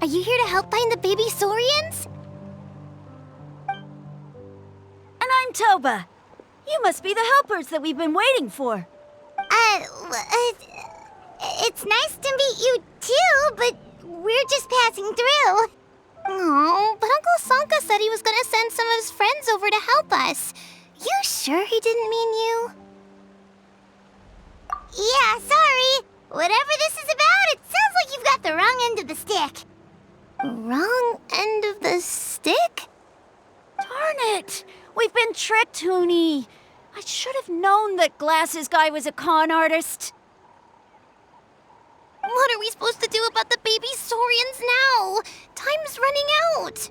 Are you here to help find the baby saurians? And I'm Toba. You must be the helpers that we've been waiting for. It's nice to meet you too, but we're just passing through. Oh, but Uncle Sanka said he was gonna send some of his friends over to help us. You sure he didn't mean you? Yeah, sorry. Whatever this is about, it sounds like you've got the wrong end of the stick. Wrong end of the stick? Darn it! We've been tricked, Hoonie. I should have known that Glasses Guy was a con artist. What are we supposed to do about the baby saurians now? Time's running out.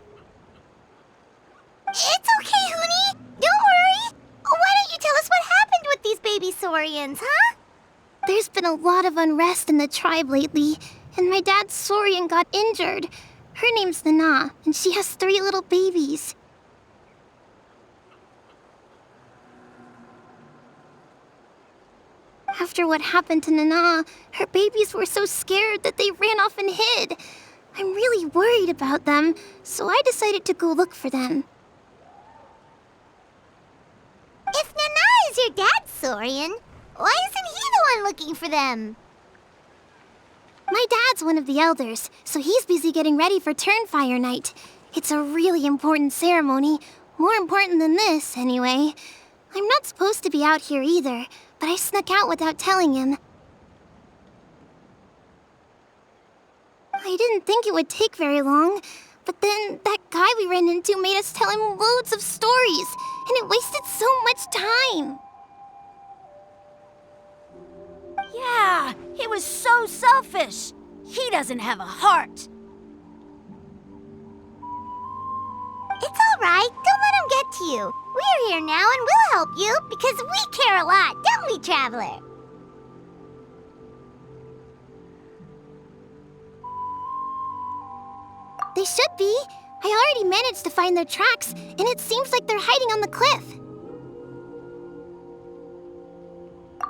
It's okay, Hoonie. Don't worry. Why don't you tell us what happened with these baby saurians, huh? There's been a lot of unrest in the tribe lately, and my dad's saurian got injured. Her name's Nana, and she has 3 little babies. After what happened to Nana, her babies were so scared that they ran off and hid. I'm really worried about them, so I decided to go look for them. If Nana is your dad's saurian, why isn't he the one looking for them? My dad's one of the elders, so he's busy getting ready for Turnfire night. It's a really important ceremony, more important than this, anyway. I'm not supposed to be out here either, but I snuck out without telling him. I didn't think it would take very long, but then that guy we ran into made us tell him loads of stories, and it wasted so much time. Yeah, he was so selfish. He doesn't have a heart. It's all right. Don't let him get to you. We're here now and we'll help you because we care a lot, don't we, Traveler? They should be. I already managed to find their tracks, and it seems like they're hiding on the cliff.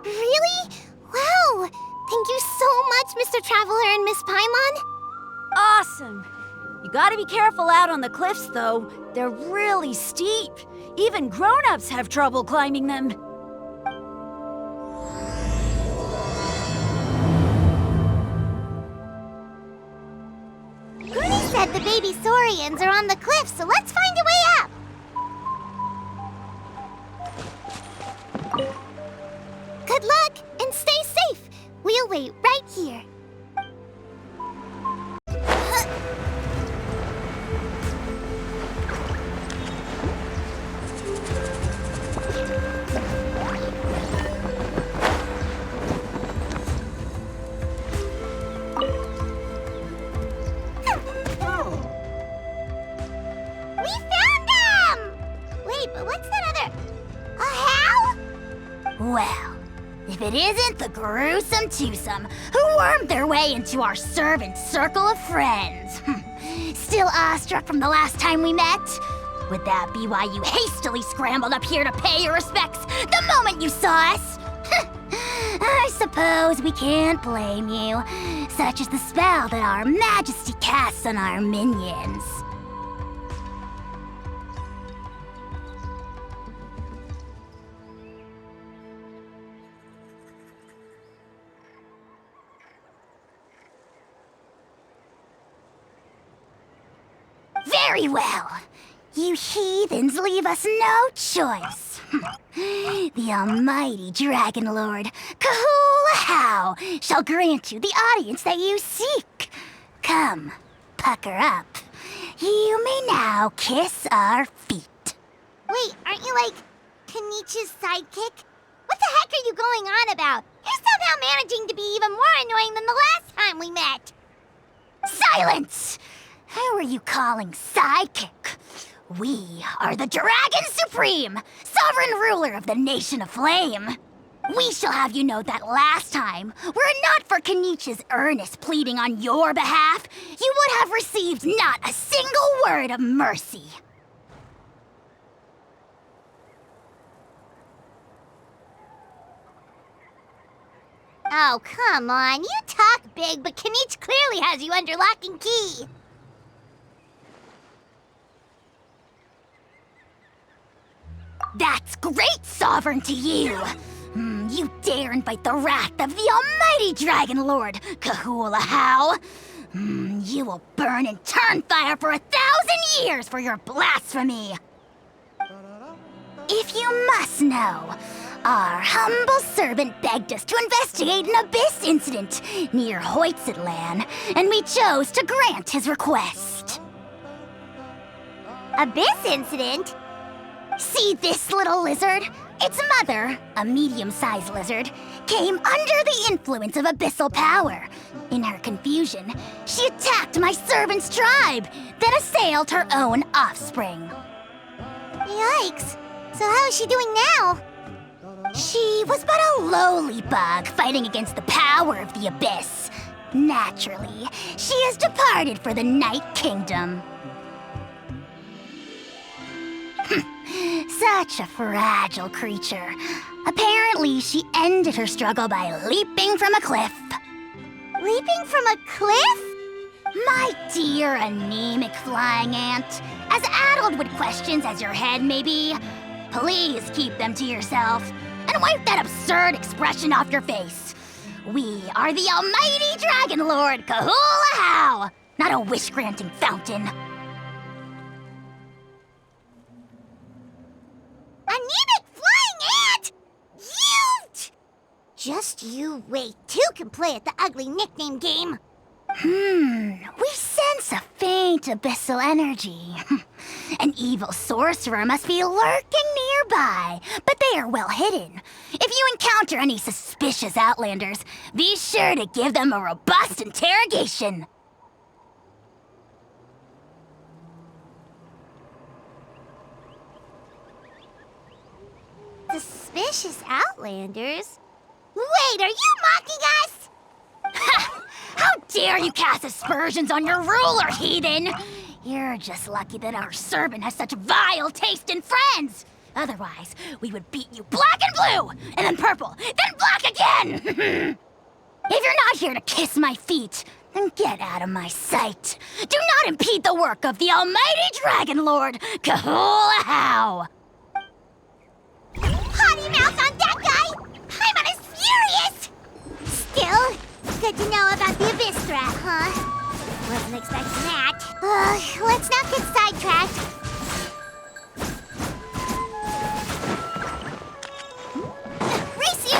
Really? Wow! Thank you so much, Mr. Traveler and Miss Paimon. Awesome. You gotta be careful out on the cliffs, though. They're really steep. Even grown-ups have trouble climbing them. Hoonie said the baby saurians are on the cliff, so let's find a way up. Good luck, and stay safe. We'll wait right here. We found them! Wait, but what's that other... A how? Well, if it isn't the gruesome twosome who wormed their way into our servant circle of friends. Still awestruck from the last time we met? Would that be why you hastily scrambled up here to pay your respects the moment you saw us? I suppose we can't blame you. Such is the spell that our majesty casts on our minions. Very well. You heathens leave us no choice. The almighty Dragon Lord, Kahula shall grant you the audience that you seek. Come, pucker up. You may now kiss our feet. Wait, aren't you like Kinich's sidekick? What the heck are you going on about? You're somehow managing to be even more annoying than the last time we met. Silence! Who are you calling sidekick? We are the Dragon Supreme, sovereign ruler of the Nation of Flame. We shall have you know that last time, were it not for Kinich's earnest pleading on your behalf, you would have received not a single word of mercy. Oh, come on. You talk big, but Kinich clearly has you under lock and key. That's great, Sovereign, to you! You dare invite the wrath of the almighty Dragon Lord, Kahula-How! You will burn in Turnfire for 1,000 years for your blasphemy! If you must know, our humble servant begged us to investigate an abyss incident near Hoytsidlan, and we chose to grant his request. Abyss incident? See this little lizard? Its mother, a medium-sized lizard, came under the influence of abyssal power. In her confusion, she attacked my servant's tribe, then assailed her own offspring. Yikes. So how is she doing now? She was but a lowly bug fighting against the power of the abyss. Naturally, she has departed for the Night Kingdom. Such a fragile creature. Apparently, she ended her struggle by leaping from a cliff. Leaping from a cliff? My dear anemic flying ant, as addled with questions as your head may be, please keep them to yourself and wipe that absurd expression off your face. We are the almighty Dragon Lord Kahula-How, not a wish-granting fountain. Anemic flying ant! Just you wait. Two can play at the ugly nickname game. We sense a faint abyssal energy. An evil sorcerer must be lurking nearby, but they are well hidden. If you encounter any suspicious outlanders, be sure to give them a robust interrogation. Suspicious outlanders? Wait, are you mocking us? Ha! How dare you cast aspersions on your ruler, heathen! You're just lucky that our servant has such vile taste in friends! Otherwise, we would beat you black and blue, and then purple, then black again! If you're not here to kiss my feet, then get out of my sight. Do not impede the work of the almighty Dragon Lord, Kahula-How! Potty mouth on that guy! I'm on his furious! Still, good to know about the abyss threat, huh? Wasn't expecting that. Let's not get sidetracked. Race you!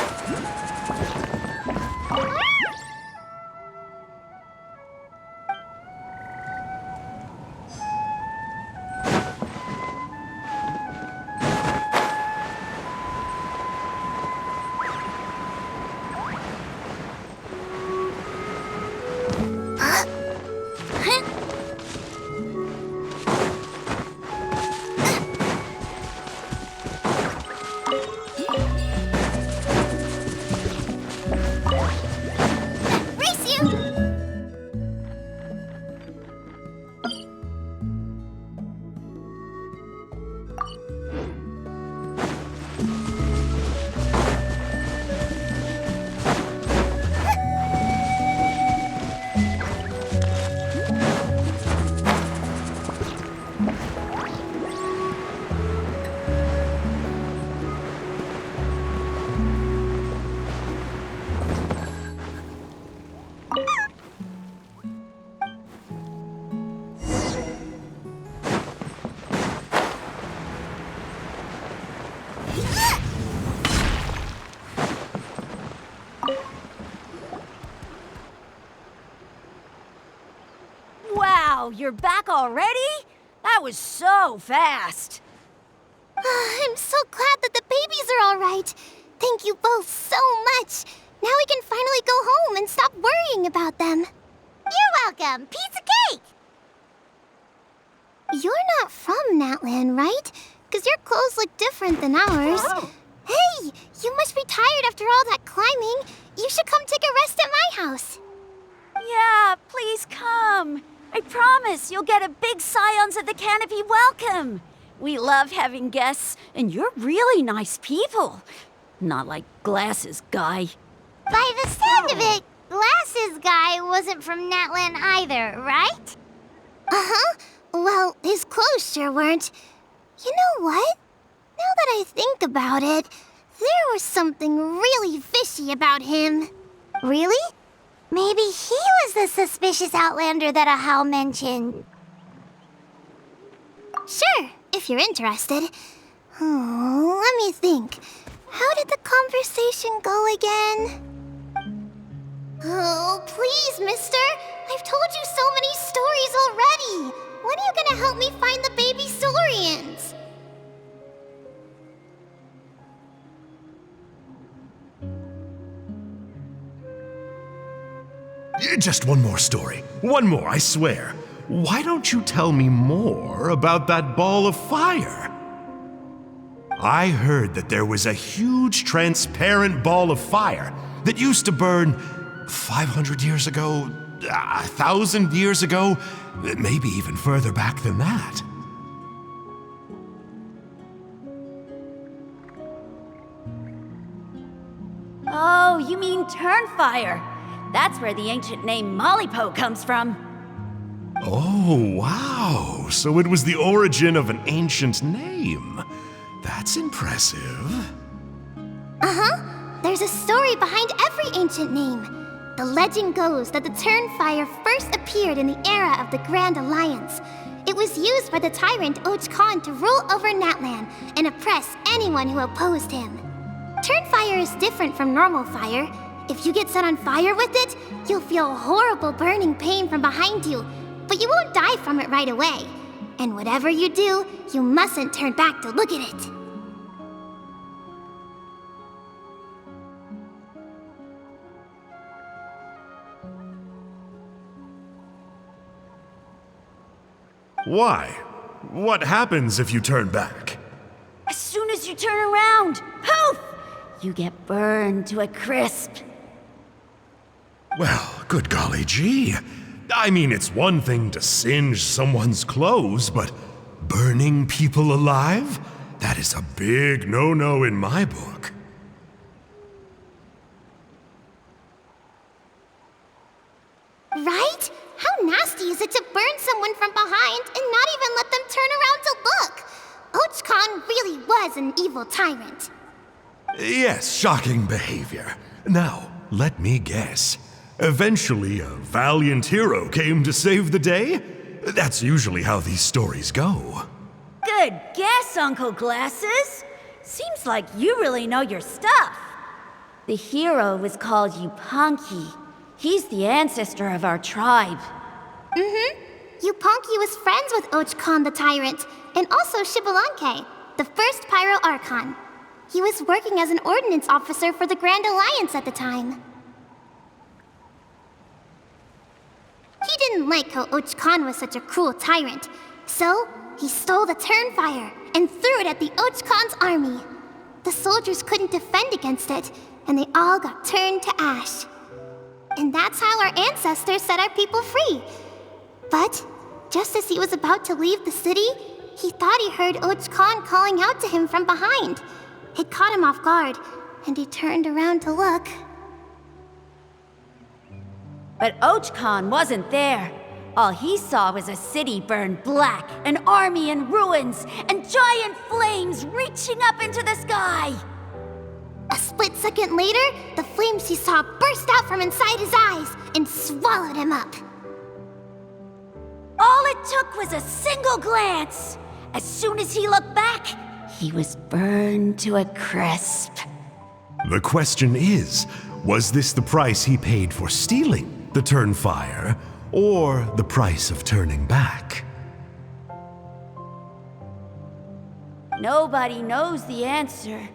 Wow, you're back already? That was so fast. I'm so glad that the babies are all right. Thank you both so much. Now we can finally go home and stop worrying about them. You're welcome. Piece of cake! You're not from Natlan, right? Because your clothes look different than ours. Hey, you must be tired after all that climbing. You should come take a rest at my house. Yeah, please come. I promise you'll get a big Scions of the Canopy welcome. We love having guests, and you're really nice people. Not like Glasses Guy. By the sound of it, Glasses Guy wasn't from Natlan either, right? Uh-huh. Well, his clothes sure weren't. You know what? Now that I think about it, there was something really fishy about him. Really? Maybe he was the suspicious outlander that Ahau mentioned. Sure, if you're interested. Oh, let me think. How did the conversation go again? Oh, please, mister. I've told you so many stories already. When are you gonna help me find the baby Saurians? Just one more story. One more, I swear. Why don't you tell me more about that ball of fire? I heard that there was a huge transparent ball of fire that used to burn 500 years ago, 1,000 years ago, maybe even further back than that. Oh, you mean Turnfire. That's where the ancient name Malipo comes from. Oh, wow. So it was the origin of an ancient name. That's impressive. There's a story behind every ancient name. The legend goes that the Turnfire first appeared in the era of the Grand Alliance. It was used by the tyrant Khan to rule over Natlan and oppress anyone who opposed him. Turnfire is different from normal fire. If you get set on fire with it, you'll feel horrible burning pain from behind you, but you won't die from it right away. And whatever you do, you mustn't turn back to look at it. Why? What happens if you turn back? As soon as you turn around, poof! You get burned to a crisp. Well, good golly gee. I mean, it's one thing to singe someone's clothes, but burning people alive? That is a big no-no in my book. Right? How nasty is it to burn someone from behind and not even let them turn around to look? Khan really was an evil tyrant. Yes, shocking behavior. Now, let me guess. Eventually, a valiant hero came to save the day? That's usually how these stories go. Good guess, Uncle Glasses. Seems like you really know your stuff. The hero was called Yupanqui. He's the ancestor of our tribe. Yupanqui was friends with Khan the tyrant, and also Shibalanke, the first Pyro Archon. He was working as an ordnance officer for the Grand Alliance at the time. He didn't like how Khan was such a cruel tyrant, so he stole the Turnfire and threw it at the Khan's army. The soldiers couldn't defend against it, and they all got turned to ash. And that's how our ancestors set our people free. But just as he was about to leave the city, he thought he heard Khan calling out to him from behind. It caught him off guard, and he turned around to look. But Khan wasn't there. All he saw was a city burned black, an army in ruins, and giant flames reaching up into the sky. A split second later, the flames he saw burst out from inside his eyes and swallowed him up. All it took was a single glance. As soon as he looked back, he was burned to a crisp. The question is, was this the price he paid for stealing the Turnfire, or the price of turning back? Nobody knows the answer,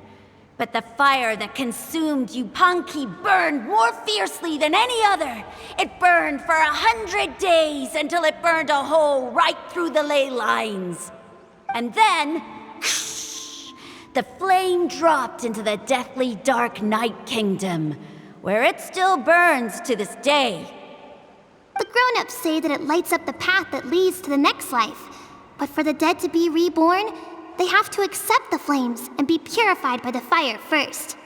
but the fire that consumed Yupanqui burned more fiercely than any other. It burned for 100 days until it burned a hole right through the ley lines. And then, the flame dropped into the deathly dark Night Kingdom, where it still burns to this day. The grown-ups say that it lights up the path that leads to the next life. But for the dead to be reborn, they have to accept the flames and be purified by the fire first.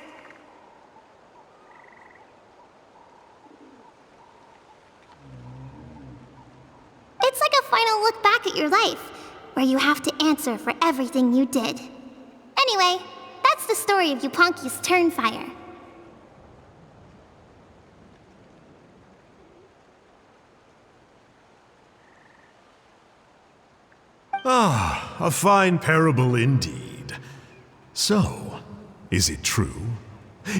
It's like a final look back at your life, where you have to answer for everything you did. Anyway, that's the story of Yupanqui's Turnfire. Ah, a fine parable indeed. So, is it true?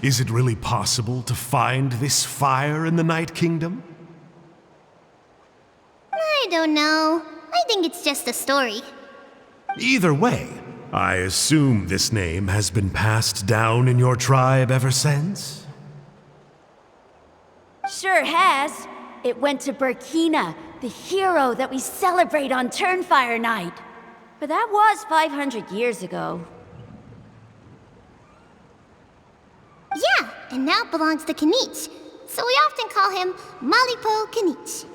Is it really possible to find this fire in the Night Kingdom? I don't know. I think it's just a story. Either way, I assume this name has been passed down in your tribe ever since? Sure has. It went to Burkina, the hero that we celebrate on Turnfire Night. But that was 500 years ago. Yeah, and now it belongs to Kinich. So we often call him Malipo Kinich.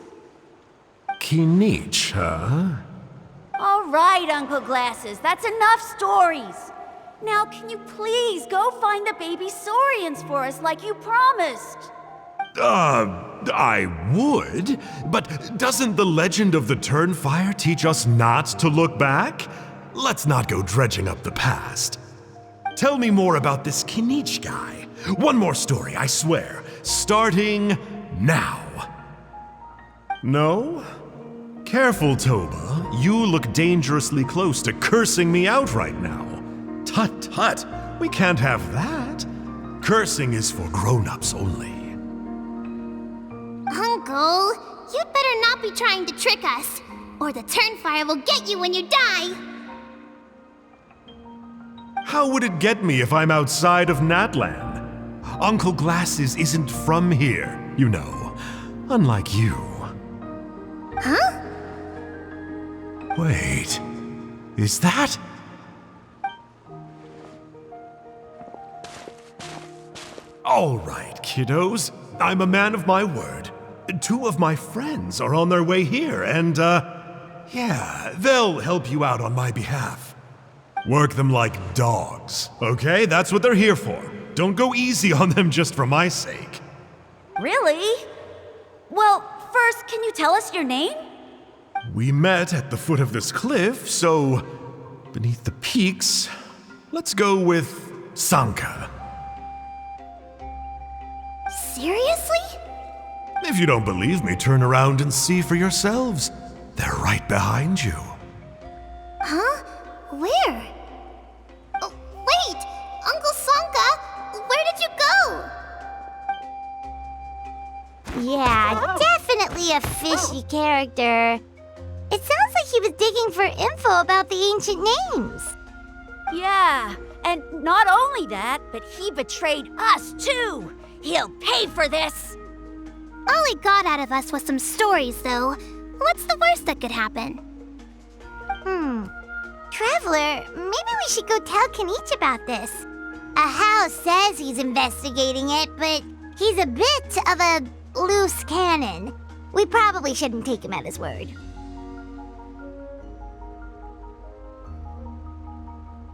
Kinich, huh? All right, Uncle Glasses, that's enough stories. Now, can you please go find the baby saurians for us like you promised? I would, but doesn't the legend of the Turnfire teach us not to look back? Let's not go dredging up the past. Tell me more about this Kinich guy. One more story, I swear. Starting now. No? Careful, Toba. You look dangerously close to cursing me out right now. Tut tut, we can't have that. Cursing is for grown-ups only. Uncle, you'd better not be trying to trick us, or the Turnfire will get you when you die. How would it get me if I'm outside of Natland? Uncle Glasses isn't from here, you know. Unlike you. Huh? Wait, is that? All right, kiddos. I'm a man of my word. 2 of my friends are on their way here, and, yeah, they'll help you out on my behalf. Work them like dogs, okay? That's what they're here for. Don't go easy on them just for my sake. Really? Well, first, can you tell us your name? We met at the foot of this cliff, so beneath the peaks, let's go with Sanka. Seriously? If you don't believe me, turn around and see for yourselves. They're right behind you. Huh? Where? Oh, wait! Uncle Sanka, where did you go? Yeah, definitely a fishy character. It sounds like he was digging for info about the ancient names. Yeah, and not only that, but he betrayed us too. He'll pay for this. All he got out of us was some stories, though. What's the worst that could happen? Traveler, maybe we should go tell Kinich about this. Ahau says he's investigating it, but he's a bit of a loose cannon. We probably shouldn't take him at his word.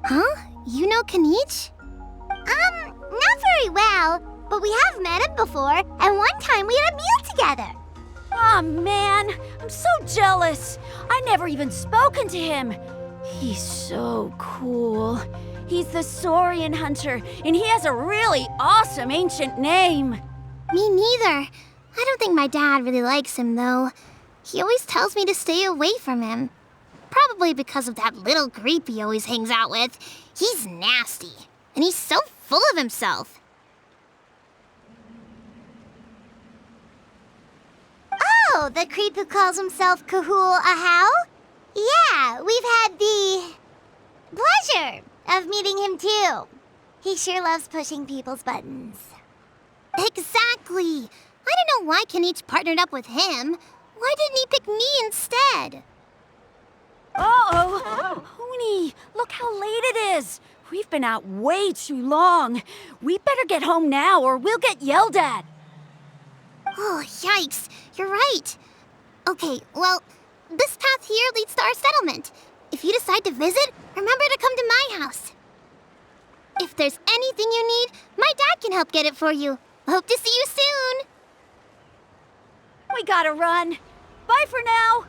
Huh? You know Kinich? Not very well, but we have met him before, and one time we had a meal together. Aw, man, I'm so jealous. I never even spoken to him. He's so cool. He's the Saurian hunter, and he has a really awesome ancient name. Me neither. I don't think my dad really likes him, though. He always tells me to stay away from him. Probably because of that little creep he always hangs out with. He's nasty, and he's so full of himself. Oh, the creep who calls himself Kahul Ahau? Yeah, we've had the pleasure of meeting him too. He sure loves pushing people's buttons. Exactly. I don't know why Kinich partnered up with him. Why didn't he pick me instead? Uh-oh. Hoonie, look how late it is. We've been out way too long. We better get home now or we'll get yelled at. Oh, yikes. You're right. Okay, well, this path here leads to our settlement. If you decide to visit, remember to come to my house. If there's anything you need, my dad can help get it for you. Hope to see you soon. We gotta run. Bye for now.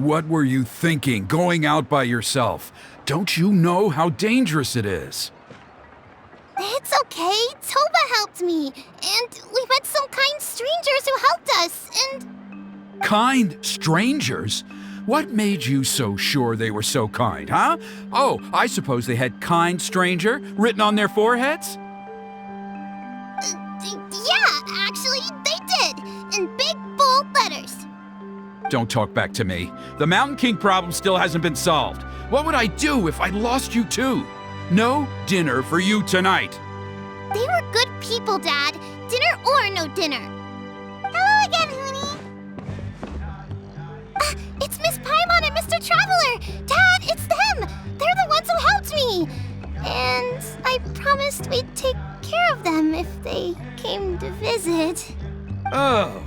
what were you thinking, going out by yourself? Don't you know how dangerous it is? It's okay. Toba helped me. And we met some kind strangers who helped us, and... Kind strangers? What made you so sure they were so kind, huh? Oh, I suppose they had kind stranger written on their foreheads? Yeah, actually, they did. In big, bold letters. Don't talk back to me. The Mountain King problem still hasn't been solved. What would I do if I lost you too? No dinner for you tonight. They were good people, Dad. Dinner or no dinner. Hello again, Hoonie. It's Miss Paimon and Mr. Traveler! Dad, it's them! They're the ones who helped me! And I promised we'd take care of them if they came to visit. Oh,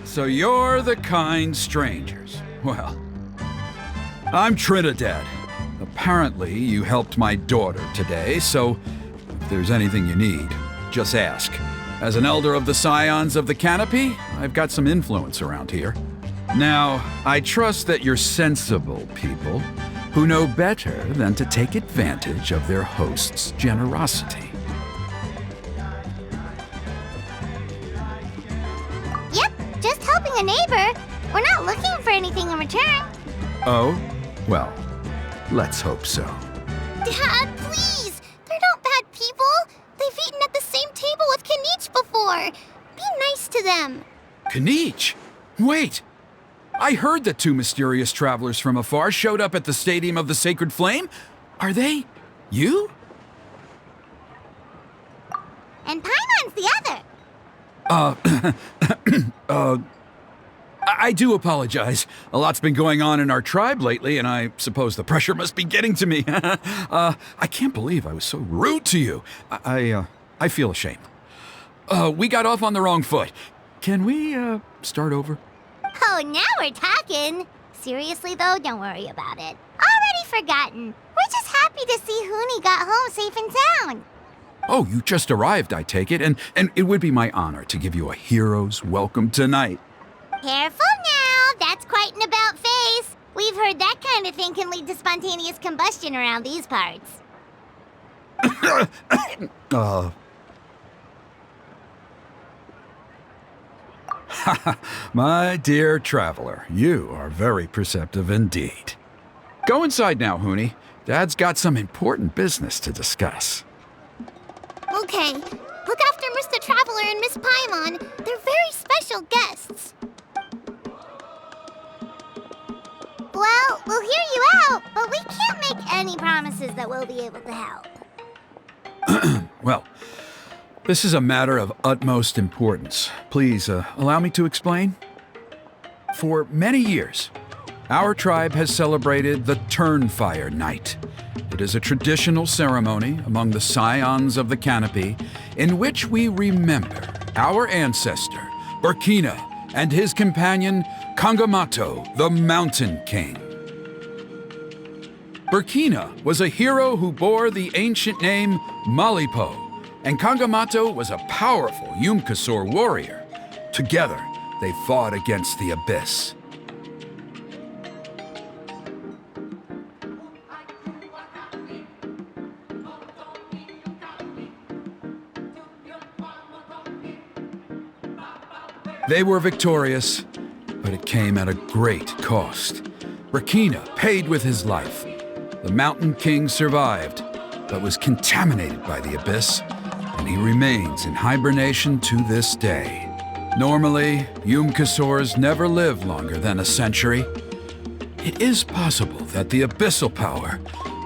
so you're the kind strangers. Well, I'm Trinidad. Apparently, you helped my daughter today, so if there's anything you need, just ask. As an elder of the Scions of the Canopy, I've got some influence around here. Now, I trust that you're sensible people who know better than to take advantage of their host's generosity. Yep, just helping a neighbor. We're not looking for anything in return. Oh? Well, let's hope so. Dad, please! They're not bad people. They've eaten at the same table with Kinich before. Be nice to them. Kinich? Wait! I heard that two mysterious travelers from afar showed up at the Stadium of the Sacred Flame. Are they you? And Paimon's the other. I do apologize. A lot's been going on in our tribe lately, and I suppose the pressure must be getting to me. I can't believe I was so rude to you. I feel ashamed. We got off on the wrong foot. Can we, start over? Oh, now we're talking. Seriously, though, don't worry about it. Already forgotten. We're just happy to see Hoonie got home safe and sound. Oh, you just arrived, I take it, and it would be my honor to give you a hero's welcome tonight. Careful now. That's quite an about face. We've heard that kind of thing can lead to spontaneous combustion around these parts. My dear traveler, you are very perceptive indeed. Go inside now, Hoonie. Dad's got some important business to discuss. Okay. Look after Mr. Traveler and Miss Paimon. They're very special guests. Well, we'll hear you out, but we can't make any promises that we'll be able to help. Well, this is a matter of utmost importance. Please, allow me to explain. For many years, our tribe has celebrated the Turnfire Night. It is a traditional ceremony among the Scions of the Canopy in which we remember our ancestor, Burkina, and his companion, Kangamato, the Mountain King. Burkina was a hero who bore the ancient name Malipo, and Kangamato was a powerful Yupanqui warrior. Together, they fought against the Abyss. They were victorious, but it came at a great cost. Burkina paid with his life. The Mountain King survived, but was contaminated by the Abyss, and he remains in hibernation to this day. Normally, Yupanqui never live longer than a century. It is possible that the abyssal power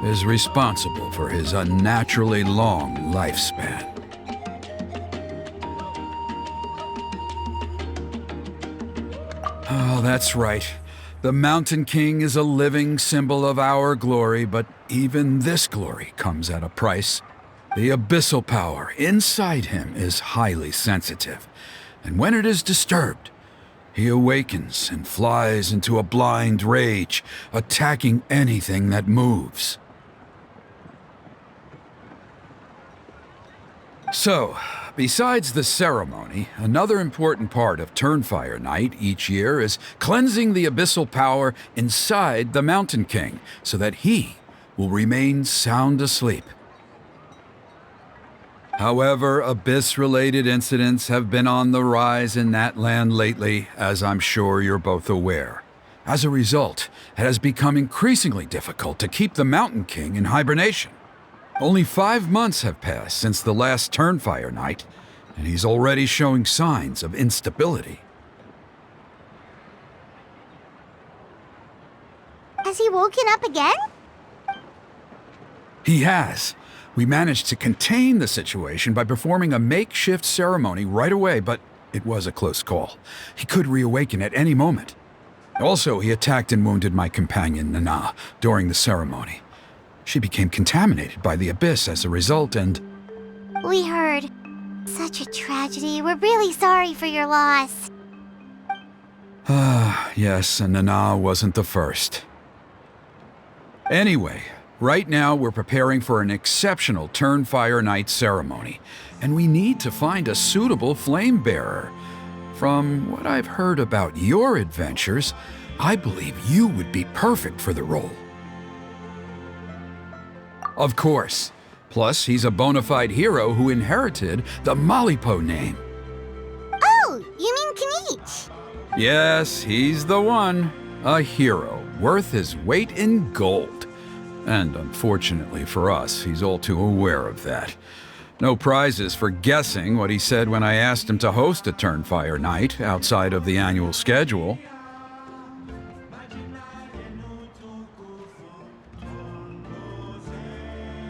is responsible for his unnaturally long lifespan. Oh, that's right. The Mountain King is a living symbol of our glory, but even this glory comes at a price. The abyssal power inside him is highly sensitive, and when it is disturbed, he awakens and flies into a blind rage, attacking anything that moves. So, besides the ceremony, another important part of Turnfire Night each year is cleansing the abyssal power inside the Mountain King so that he will remain sound asleep. However, abyss-related incidents have been on the rise in that land lately, as I'm sure you're both aware. As a result, it has become increasingly difficult to keep the Mountain King in hibernation. Only 5 months have passed since the last Turnfire Night, and he's already showing signs of instability. Has he woken up again? He has. We managed to contain the situation by performing a makeshift ceremony right away, but it was a close call. He could reawaken at any moment. Also, he attacked and wounded my companion, Nana, during the ceremony. She became contaminated by the abyss as a result, and... We heard. Such a tragedy. We're really sorry for your loss. Yes, and Nana wasn't the first. Anyway, right now we're preparing for an exceptional Turnfire Night ceremony, and we need to find a suitable flame bearer. From what I've heard about your adventures, I believe you would be perfect for the role. Of course. Plus, he's a bona fide hero who inherited the Malipo name. Oh, you mean Kinich? Yes, he's the one. A hero, worth his weight in gold. And unfortunately for us, he's all too aware of that. No prizes for guessing what he said when I asked him to host a Turnfire Night outside of the annual schedule.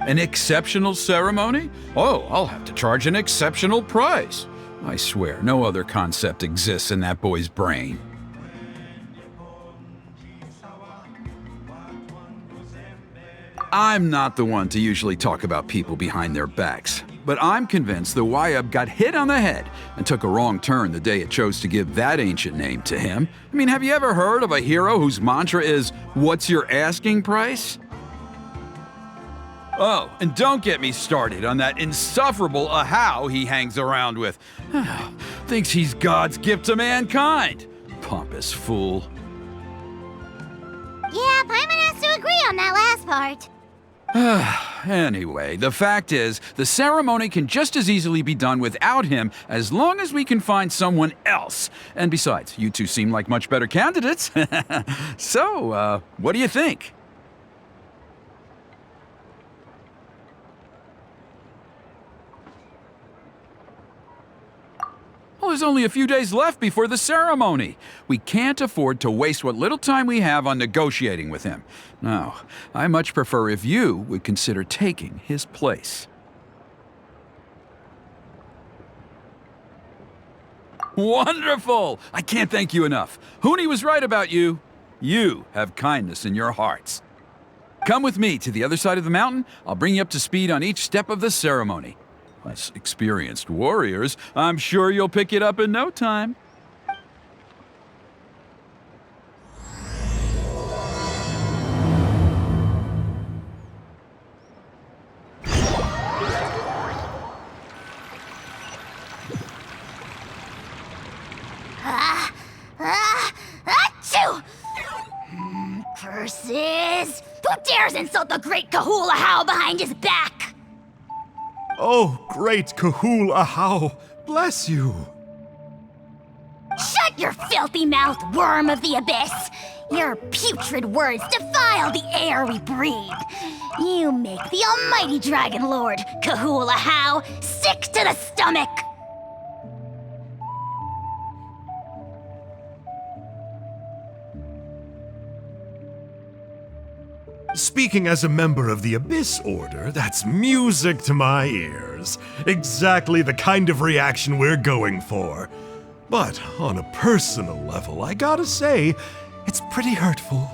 An exceptional ceremony? Oh, I'll have to charge an exceptional price. I swear, no other concept exists in that boy's brain. I'm not the one to usually talk about people behind their backs, but I'm convinced the Wayab got hit on the head and took a wrong turn the day it chose to give that ancient name to him. I mean, have you ever heard of a hero whose mantra is, "What's your asking price?" Oh, and don't get me started on that insufferable Ahau he hangs around with. Thinks he's God's gift to mankind. Pompous fool. Yeah, Paimon has to agree on that last part. Anyway, the fact is, the ceremony can just as easily be done without him as long as we can find someone else. And besides, you two seem like much better candidates. So, what do you think? Well, there's only a few days left before the ceremony. We can't afford to waste what little time we have on negotiating with him. No, I much prefer if you would consider taking his place. Wonderful! I can't thank you enough. Huni was right about you. You have kindness in your hearts. Come with me to the other side of the mountain. I'll bring you up to speed on each step of the ceremony. As experienced warriors, I'm sure you'll pick it up in no time. Achoo! Curses! Who dares insult the great Kahula How behind his back? Oh, great Kahul Ahau, bless you. Shut your filthy mouth, worm of the abyss! Your putrid words defile the air we breathe. You make the almighty Dragon Lord, Kahula How, sick to the stomach! Speaking as a member of the Abyss Order, that's music to my ears. Exactly the kind of reaction we're going for. But on a personal level, I gotta say, it's pretty hurtful.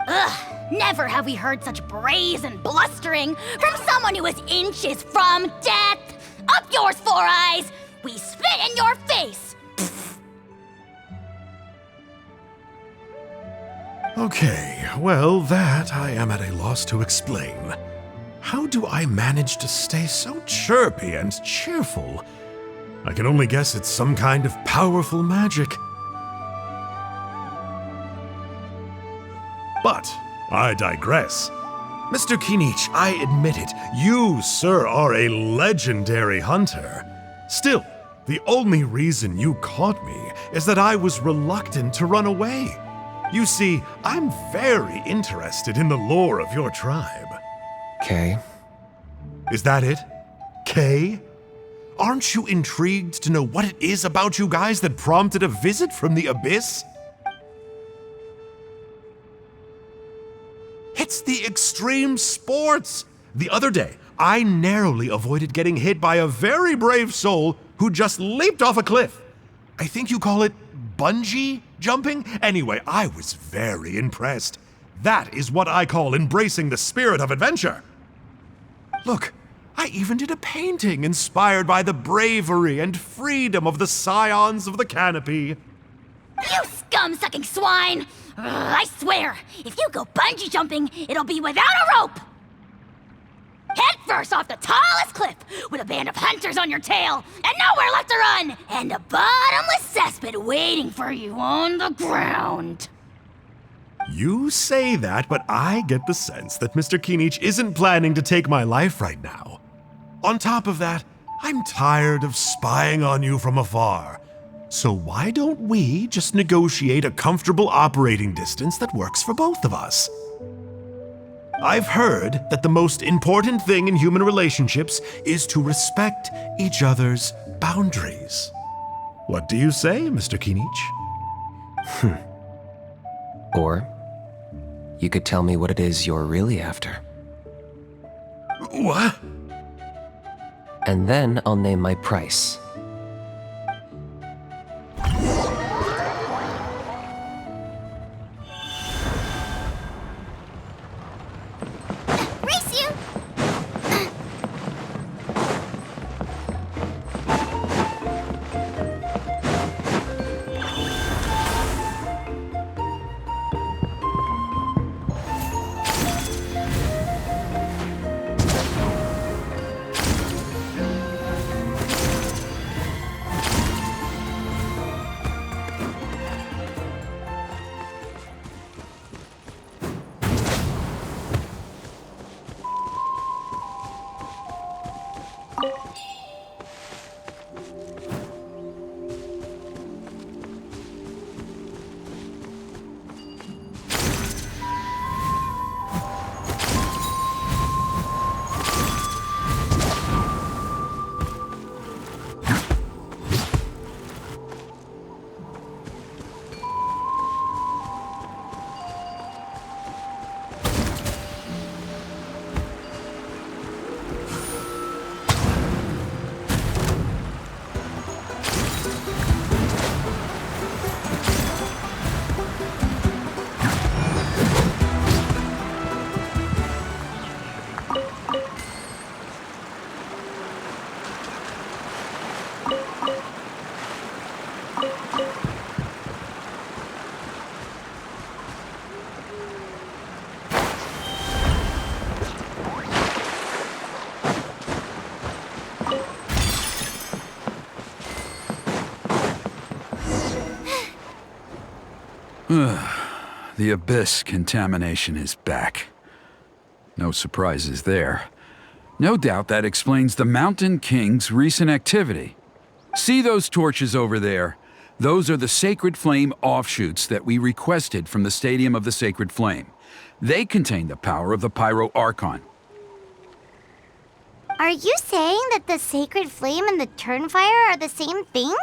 Ugh, never have we heard such brazen blustering from someone who is inches from death! Up yours, Four Eyes! We spit in your face! Okay, well, that I am at a loss to explain. how do I manage to stay so chirpy and cheerful? I can only guess it's some kind of powerful magic. But I digress. Mr. Kinich, I admit it, you, sir, are a legendary hunter. Still, the only reason you caught me is that I was reluctant to run away. You see, I'm very interested in the lore of your tribe. Okay. Is that it? Kay? Aren't you intrigued to know what it is about you guys that prompted a visit from the abyss? It's the extreme sports! The other day, I narrowly avoided getting hit by a very brave soul who just leaped off a cliff. I think you call it bungee jumping? Anyway, I was very impressed. That is what I call embracing the spirit of adventure. Look, I even did a painting inspired by the bravery and freedom of the scions of the canopy. You scum-sucking swine! Ugh, I swear, if you go bungee jumping, it'll be without a rope! Head first off the tallest cliff, with a band of hunters on your tail, and nowhere left to run, and a bottomless cesspit waiting for you on the ground. You say that, but I get the sense that Mr. Kinich isn't planning to take my life right now. On top of that, I'm tired of spying on you from afar. So why don't we just negotiate a comfortable operating distance that works for both of us? I've heard that the most important thing in human relationships is to respect each other's boundaries. What do you say, Mr. Kinich? Or you could tell me what it is you're really after. What? And then I'll name my price. Race you! The abyss contamination is back. No surprises there. No doubt that explains the Mountain King's recent activity. See those torches over there? Those are the Sacred Flame offshoots that we requested from the Stadium of the Sacred Flame. They contain the power of the Pyro Archon. Are you saying that the Sacred Flame and the Turnfire are the same thing?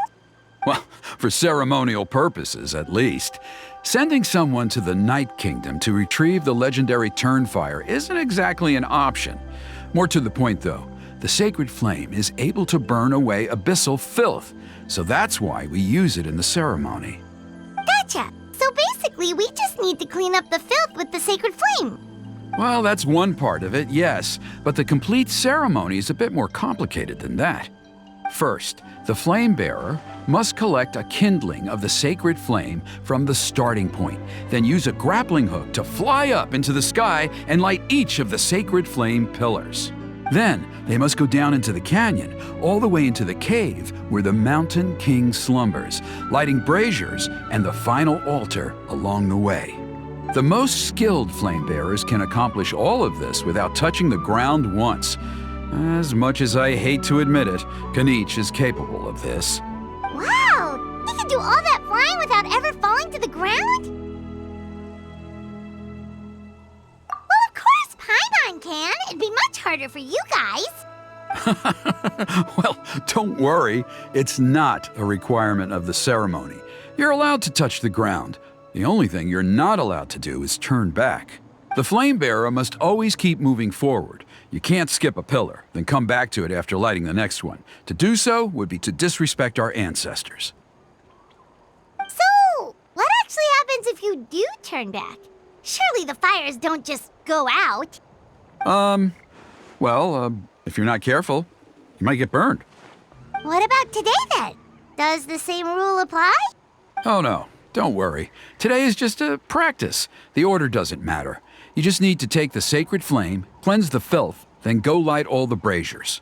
Well, for ceremonial purposes, at least. Sending someone to the Night Kingdom to retrieve the legendary Turnfire isn't exactly an option. More to the point, though, the Sacred Flame is able to burn away abyssal filth, so that's why we use it in the ceremony. Gotcha! So basically, we just need to clean up the filth with the Sacred Flame. Well, that's one part of it, yes, but the complete ceremony is a bit more complicated than that. First, the flame bearer must collect a kindling of the sacred flame from the starting point, then use a grappling hook to fly up into the sky and light each of the sacred flame pillars. Then, they must go down into the canyon, all the way into the cave where the Mountain King slumbers, lighting braziers and the final altar along the way. The most skilled flame bearers can accomplish all of this without touching the ground once. As much as I hate to admit it, Kinich is capable of this. Wow! He can do all that flying without ever falling to the ground? Well, of course Paimon can. It'd be much harder for you guys. Well, don't worry. It's not a requirement of the ceremony. You're allowed to touch the ground. The only thing you're not allowed to do is turn back. The flame bearer must always keep moving forward. You can't skip a pillar, then come back to it after lighting the next one. To do so would be to disrespect our ancestors. So, what actually happens if you do turn back? Surely the fires don't just go out. If you're not careful, you might get burned. What about today then? Does the same rule apply? Oh no, don't worry. Today is just a practice. The order doesn't matter. You just need to take the sacred flame, cleanse the filth, then go light all the braziers.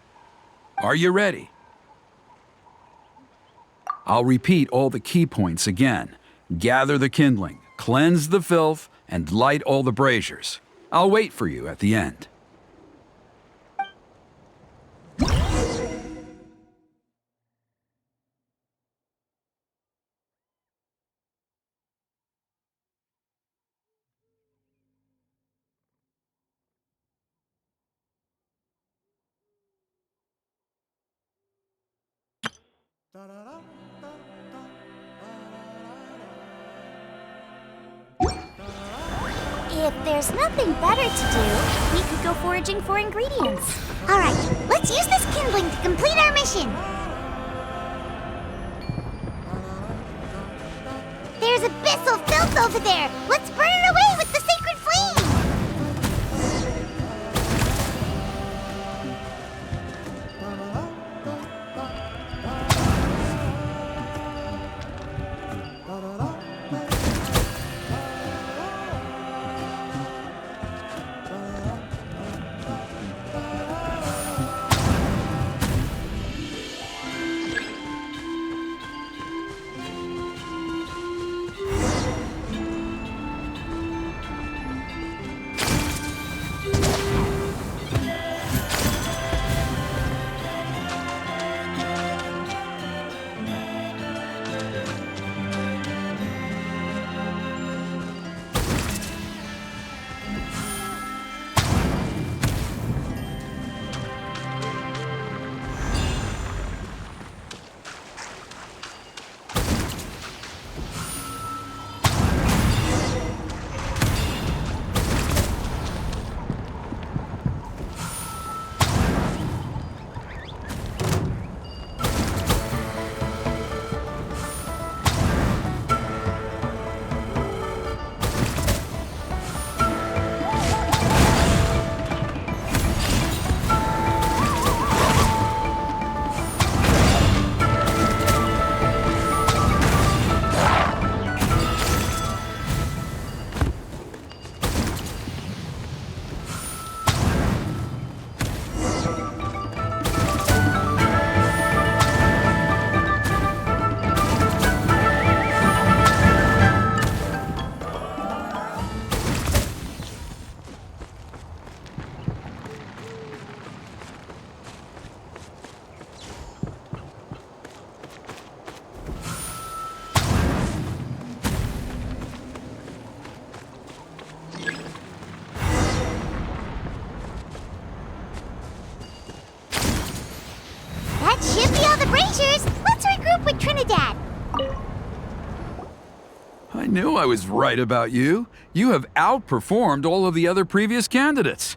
Are you ready? I'll repeat all the key points again. Gather the kindling, cleanse the filth, and light all the braziers. I'll wait for you at the end. If there's nothing better to do, we could go foraging for ingredients. All right, let's use this kindling to complete our mission. There's abyssal filth over there. Let's burn it away with the sacred flame. That should be all the braziers. Let's regroup with Trinidad. I knew I was right about you. You have outperformed all of the other previous candidates.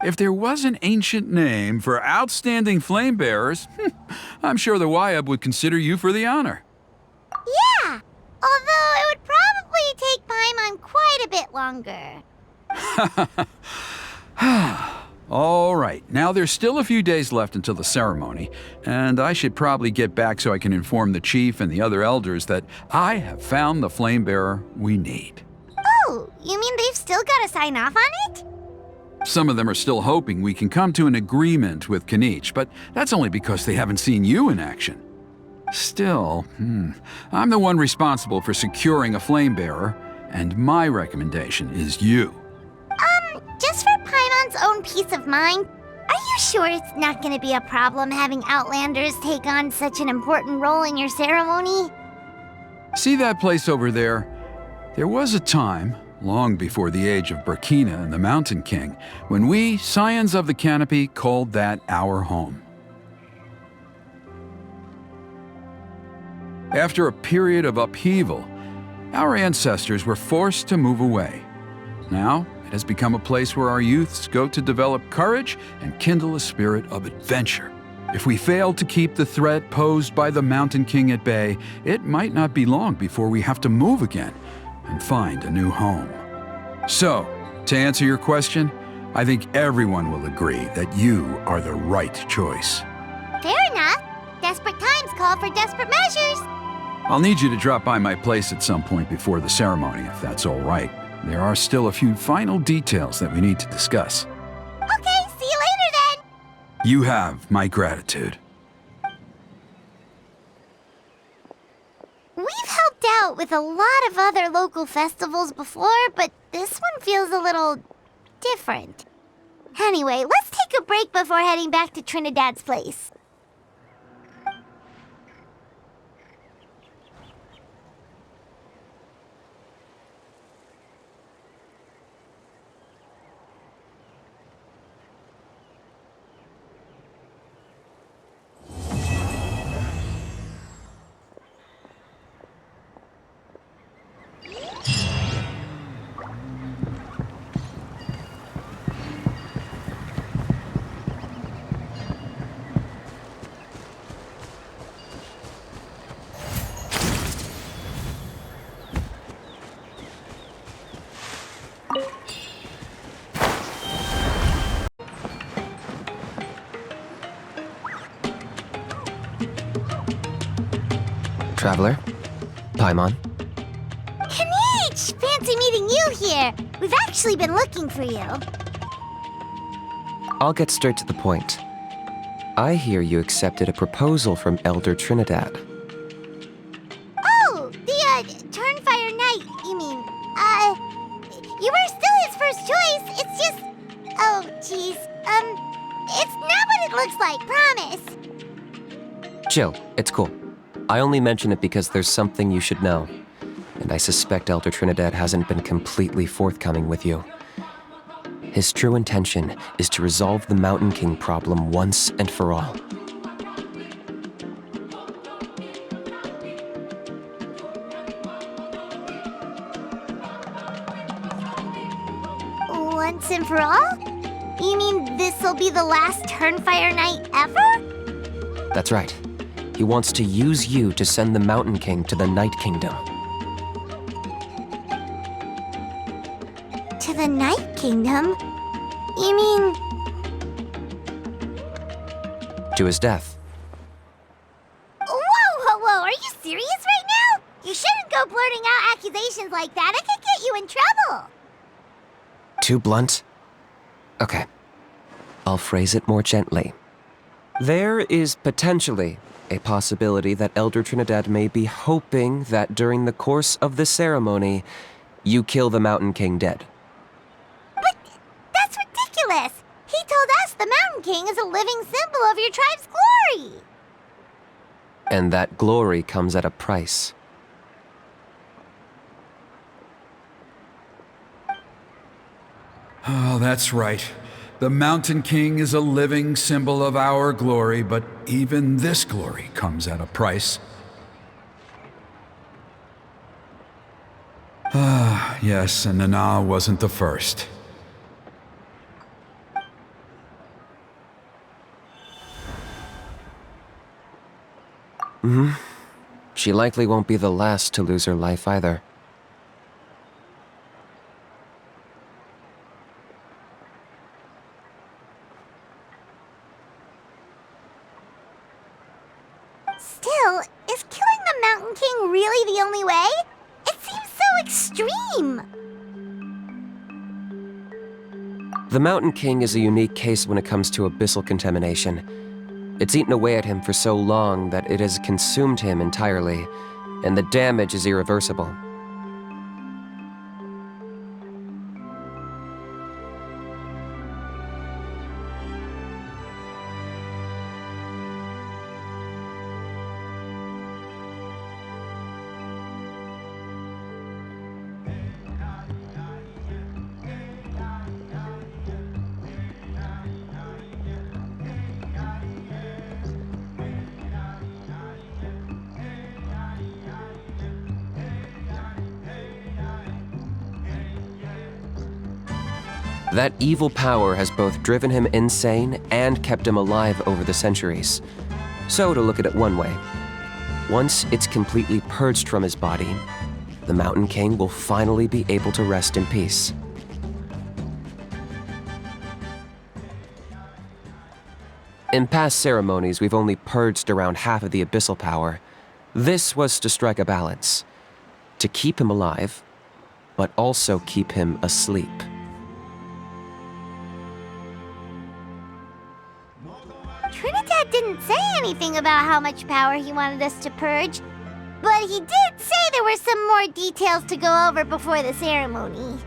If there was an ancient name for outstanding flame bearers, I'm sure the Wyab would consider you for the honor. Yeah, although it would probably take Paimon quite a bit longer. All right. right, now there's still a few days left until the ceremony, and I should probably get back so I can inform the chief and the other elders that I have found the flame bearer we need. Oh, you mean they've still got to sign off on it? Some of them are still hoping we can come to an agreement with Kinich, but that's only because they haven't seen you in action. Still, I'm the one responsible for securing a flame bearer, and my recommendation is you. Just for Paimon's own peace of mind, are you sure it's not going to be a problem having Outlanders take on such an important role in your ceremony? See that place over there? There was a time, long before the age of Burkina and the Mountain King, when we, Scions of the Canopy, called that our home. After a period of upheaval, our ancestors were forced to move away. Now, it has become a place where our youths go to develop courage and kindle a spirit of adventure. If we fail to keep the threat posed by the Mountain King at bay, it might not be long before we have to move again and find a new home. So, to answer your question, I think everyone will agree that you are the right choice. Fair enough. Desperate times call for desperate measures. I'll need you to drop by my place at some point before the ceremony, if that's all right. There are still a few final details that we need to discuss. Okay, see you later then. You have my gratitude. We've helped out with a lot of other local festivals before, but this one feels a little different. Anyway, let's take a break before heading back to Trinidad's place. Traveler? Paimon? Kinich! Fancy meeting you here. We've actually been looking for you. I'll get straight to the point. I hear you accepted a proposal from Elder Trinidad. Oh, the, Turnfire Knight, you mean. You were still his first choice. It's just... Oh, jeez. It's not what it looks like, promise. Chill, it's cool. I only mention it because there's something you should know. And I suspect Elder Trinidad hasn't been completely forthcoming with you. His true intention is to resolve the Mountain King problem once and for all. Once and for all? You mean this'll be the last Turnfire Night ever? That's right. He wants to use you to send the Mountain King to the Night Kingdom. To the Night Kingdom? You mean... To his death. Whoa! Are you serious right now? You shouldn't go blurting out accusations like that. It could get you in trouble. Too blunt? Okay. I'll phrase it more gently. There is potentially a possibility that Elder Trinidad may be hoping that during the course of the ceremony, you kill the Mountain King dead. But that's ridiculous! He told us the Mountain King is a living symbol of your tribe's glory! And that glory comes at a price. Oh, that's right. The Mountain King is a living symbol of our glory, but even this glory comes at a price. Ah, yes, and Nana wasn't the first. She likely won't be the last to lose her life either. Still, is killing the Mountain King really the only way? It seems so extreme. The Mountain King is a unique case when it comes to abyssal contamination. It's eaten away at him for so long that it has consumed him entirely, and the damage is irreversible. That evil power has both driven him insane and kept him alive over the centuries. So, to look at it one way, once it's completely purged from his body, the Mountain King will finally be able to rest in peace. In past ceremonies, we've only purged around half of the abyssal power. This was to strike a balance, to keep him alive, but also keep him asleep. Trinidad didn't say anything about how much power he wanted us to purge, but he did say there were some more details to go over before the ceremony.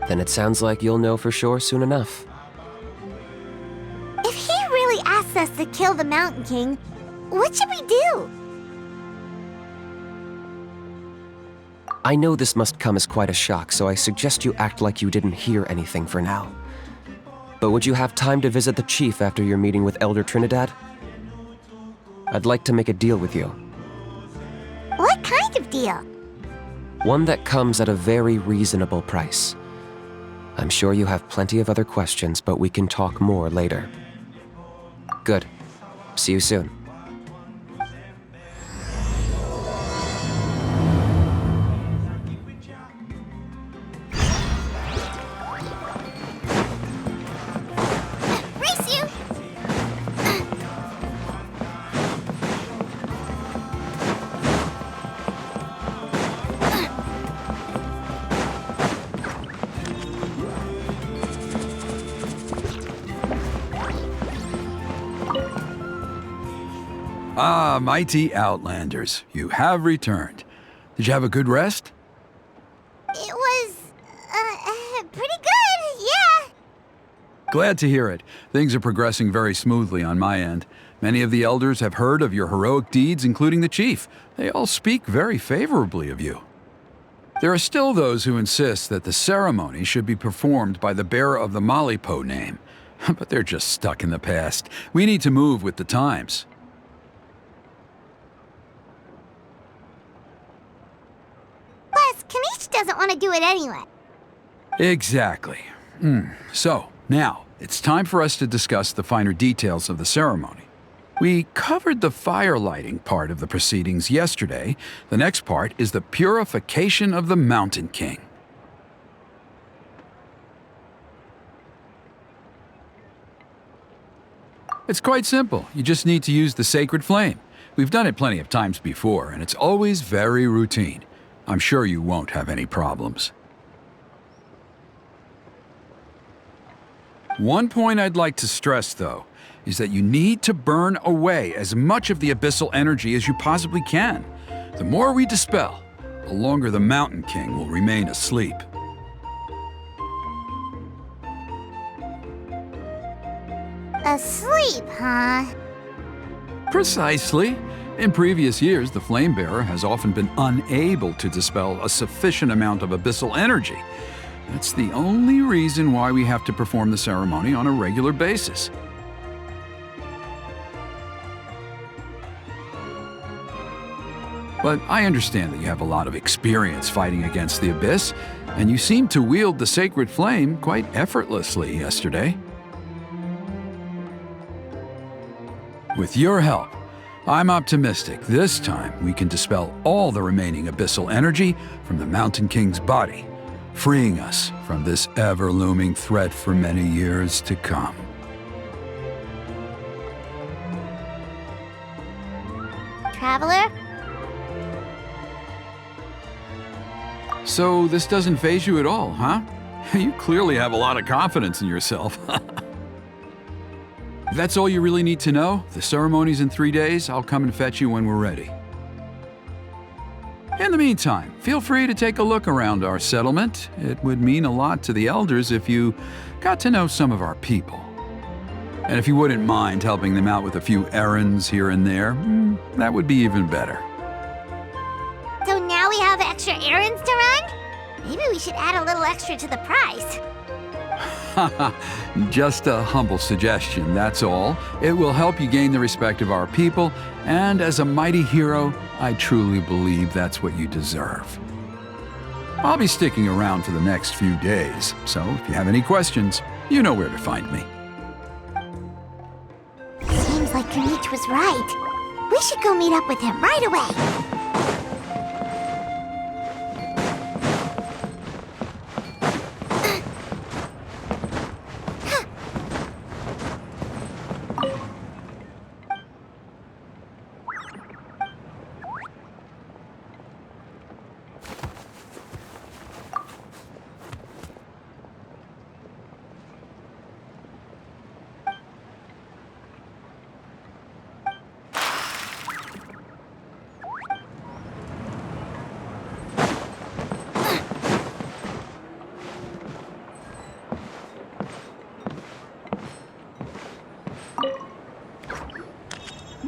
Then it sounds like you'll know for sure soon enough. If he really asks us to kill the Mountain King, what should we do? I know this must come as quite a shock, so I suggest you act like you didn't hear anything for now. But would you have time to visit the chief after your meeting with Elder Trinidad? I'd like to make a deal with you. What kind of deal? One that comes at a very reasonable price. I'm sure you have plenty of other questions, but we can talk more later. Good. See you soon. Ah, mighty Outlanders, you have returned. Did you have a good rest? It was, pretty good, yeah. Glad to hear it. Things are progressing very smoothly on my end. Many of the elders have heard of your heroic deeds, including the chief. They all speak very favorably of you. There are still those who insist that the ceremony should be performed by the bearer of the Malipo name. But they're just stuck in the past. We need to move with the times. Plus, Kinich doesn't want to do it anyway. Exactly. So, now, it's time for us to discuss the finer details of the ceremony. We covered the fire lighting part of the proceedings yesterday. The next part is the purification of the Mountain King. It's quite simple. You just need to use the sacred flame. We've done it plenty of times before, and it's always very routine. I'm sure you won't have any problems. One point I'd like to stress, though, is that you need to burn away as much of the abyssal energy as you possibly can. The more we dispel, the longer the Mountain King will remain asleep. Asleep, huh? Precisely. In previous years, the Flame Bearer has often been unable to dispel a sufficient amount of abyssal energy. That's the only reason why we have to perform the ceremony on a regular basis. But I understand that you have a lot of experience fighting against the Abyss, and you seemed to wield the sacred flame quite effortlessly yesterday. With your help, I'm optimistic this time we can dispel all the remaining abyssal energy from the Mountain King's body, freeing us from this ever-looming threat for many years to come. traveler. So this doesn't faze you at all, huh? You clearly have a lot of confidence in yourself. If that's all you really need to know, the ceremony's in 3 days. I'll come and fetch you when we're ready. In the meantime, feel free to take a look around our settlement. It would mean a lot to the elders if you got to know some of our people. And if you wouldn't mind helping them out with a few errands here and there, that would be even better. So now we have extra errands to run? Maybe we should add a little extra to the price. Just a humble suggestion, that's all. It will help you gain the respect of our people, and as a mighty hero, I truly believe that's what you deserve. I'll be sticking around for the next few days, so if you have any questions, you know where to find me. Seems like Kinich was right. We should go meet up with him right away.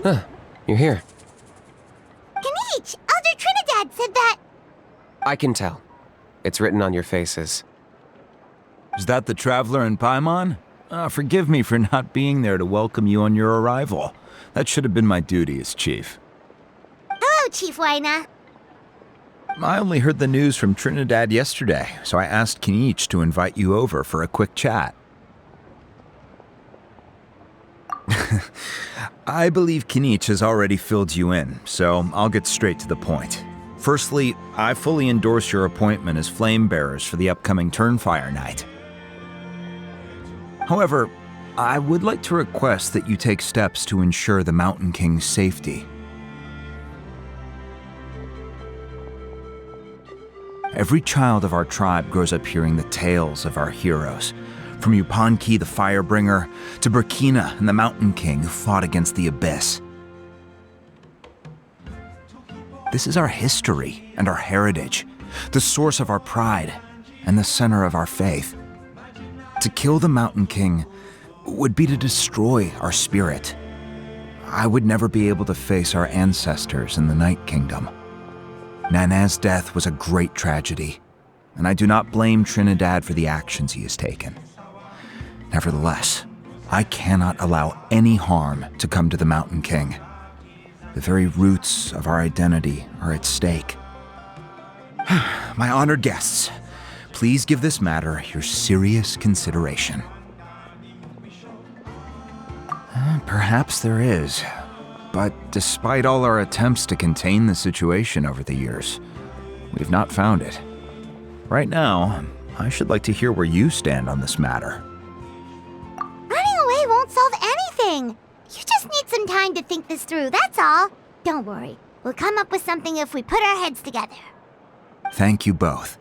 Huh, you're here. Kinich! Elder Trinidad said that... I can tell. It's written on your faces. Is that the traveler in Paimon? Forgive me for not being there to welcome you on your arrival. That should have been my duty as chief. Hello, Chief Waina. I only heard the news from Trinidad yesterday, so I asked Kinich to invite you over for a quick chat. I believe Kinich has already filled you in, so I'll get straight to the point. Firstly, I fully endorse your appointment as flame bearers for the upcoming Turnfire night. However, I would like to request that you take steps to ensure the Mountain King's safety. Every child of our tribe grows up hearing the tales of our heroes, from Yupanqui the Firebringer to Burkina and the Mountain King who fought against the Abyss. This is our history and our heritage, the source of our pride and the center of our faith. To kill the Mountain King would be to destroy our spirit. I would never be able to face our ancestors in the Night Kingdom. Nana's death was a great tragedy, and I do not blame Trinidad for the actions he has taken. Nevertheless, I cannot allow any harm to come to the Mountain King. The very roots of our identity are at stake. My honored guests, please give this matter your serious consideration. Perhaps there is, but despite all our attempts to contain the situation over the years, we've not found it. Right now, I should like to hear where you stand on this matter. Running away won't solve anything. You just need some time to think this through, that's all. Don't worry. We'll come up with something if we put our heads together. Thank you both.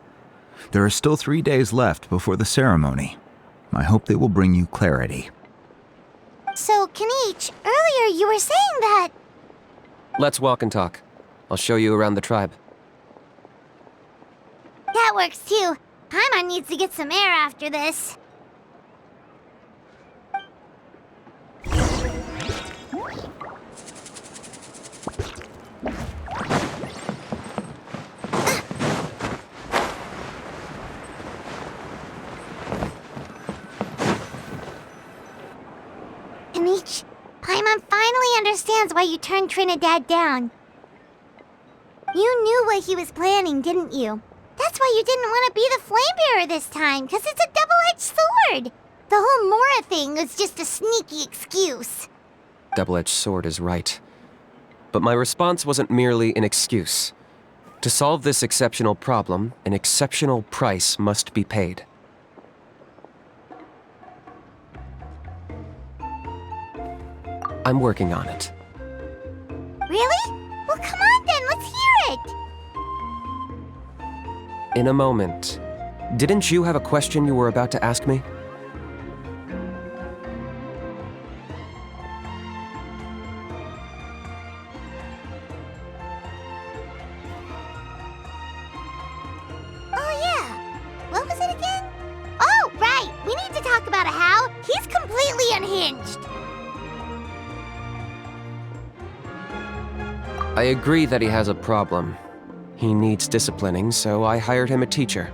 There are still 3 days left before the ceremony. I hope they will bring you clarity. So, Kinich, earlier you were saying that... Let's walk and talk. I'll show you around the tribe. That works too. Paimon needs to get some air after this. Kinich, Paimon finally understands why you turned Trinidad down. You knew what he was planning, didn't you? That's why you didn't want to be the flame bearer this time, because it's a double-edged sword. The whole Mora thing was just a sneaky excuse. Double-edged sword is right. But my response wasn't merely an excuse. To solve this exceptional problem, an exceptional price must be paid. I'm working on it. Really? What In a moment. Didn't you have a question you were about to ask me? Oh, yeah. What was it again? Oh, right. We need to talk about how he's completely unhinged. I agree that he has a problem. He needs disciplining, so I hired him a teacher.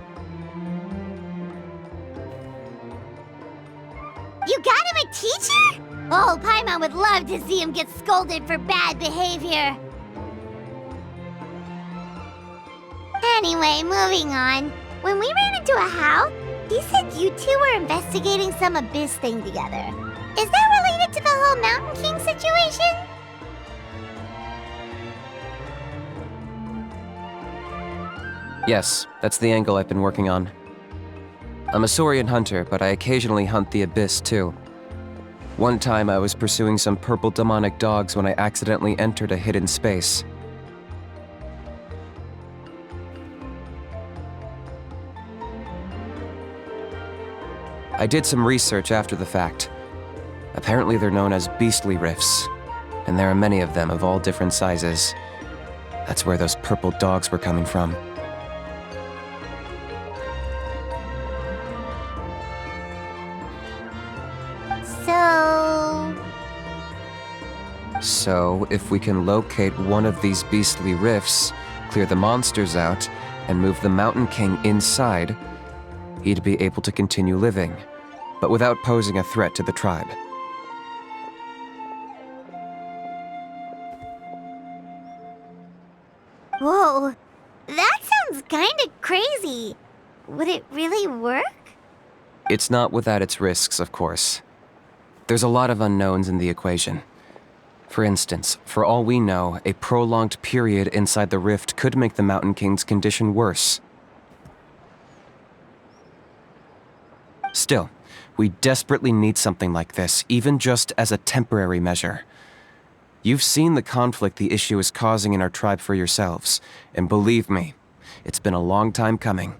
You got him a teacher? Oh, Paimon would love to see him get scolded for bad behavior. Anyway, moving on. When we ran into a house, he said you two were investigating some abyss thing together. Is that related to the whole Mountain King situation? Yes, that's the angle I've been working on. I'm a Saurian hunter, but I occasionally hunt the abyss too. One time I was pursuing some purple demonic dogs when I accidentally entered a hidden space. I did some research after the fact. Apparently they're known as beastly rifts, and there are many of them of all different sizes. That's where those purple dogs were coming from. So, if we can locate one of these beastly rifts, clear the monsters out, and move the Mountain King inside, he'd be able to continue living, but without posing a threat to the tribe. Whoa, that sounds kinda crazy. Would it really work? It's not without its risks, of course. There's a lot of unknowns in the equation. For instance, for all we know, a prolonged period inside the rift could make the Mountain King's condition worse. Still, we desperately need something like this, even just as a temporary measure. You've seen the conflict the issue is causing in our tribe for yourselves, and believe me, it's been a long time coming.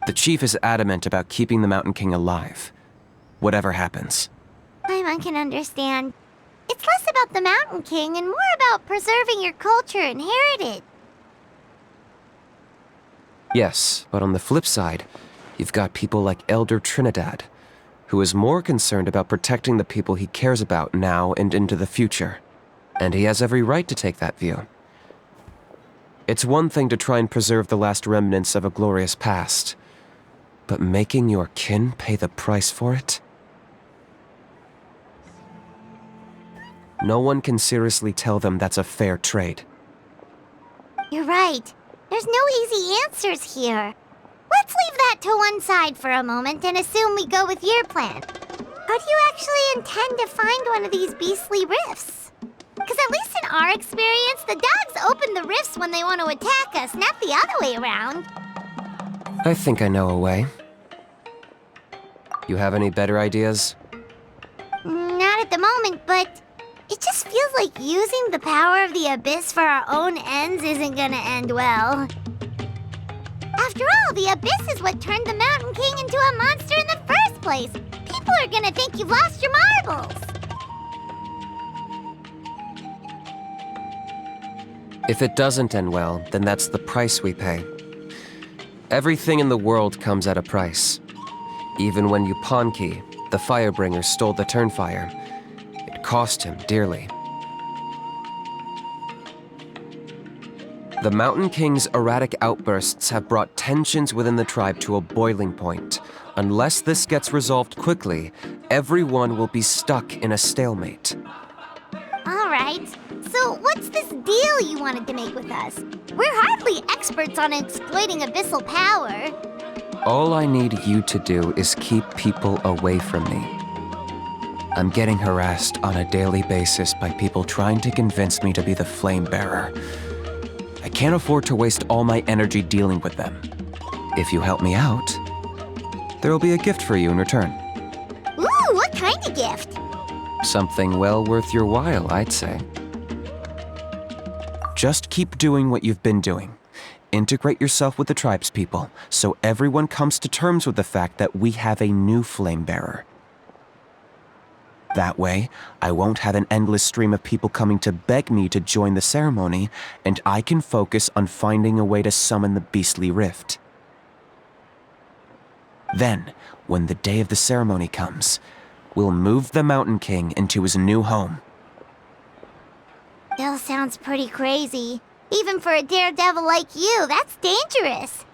The chief is adamant about keeping the Mountain King alive, whatever happens. Paimon can understand. It's less about the Mountain King and more about preserving your culture and heritage. Yes, but on the flip side, you've got people like Elder Trinidad, who is more concerned about protecting the people he cares about now and into the future. And he has every right to take that view. It's one thing to try and preserve the last remnants of a glorious past, but making your kin pay the price for it? No one can seriously tell them that's a fair trade. You're right. There's no easy answers here. Let's leave that to one side for a moment and assume we go with your plan. How do you actually intend to find one of these beastly rifts? Because at least in our experience, the dogs open the rifts when they want to attack us, not the other way around. I think I know a way. You have any better ideas? Not at the moment, but it just feels like using the power of the Abyss for our own ends isn't gonna end well. After all, the Abyss is what turned the Mountain King into a monster in the first place. People are gonna think you've lost your marbles. If it doesn't end well, then that's the price we pay. Everything in the world comes at a price. Even when Yupanqui, the Firebringer, stole the Turnfire, it cost him dearly. The Mountain King's erratic outbursts have brought tensions within the tribe to a boiling point. Unless this gets resolved quickly, everyone will be stuck in a stalemate. All right. So what's this deal you wanted to make with us? We're hardly experts on exploiting abyssal power. All I need you to do is keep people away from me. I'm getting harassed on a daily basis by people trying to convince me to be the flame bearer. I can't afford to waste all my energy dealing with them. If you help me out, there will be a gift for you in return. Ooh, what kind of gift? Something well worth your while, I'd say. Just keep doing what you've been doing. integrate yourself with the tribespeople so everyone comes to terms with the fact that we have a new flame bearer. That way, I won't have an endless stream of people coming to beg me to join the ceremony, and I can focus on finding a way to summon the beastly rift. Then, when the day of the ceremony comes, we'll move the Mountain King into his new home. Still sounds pretty crazy. Even for a daredevil like you, that's dangerous.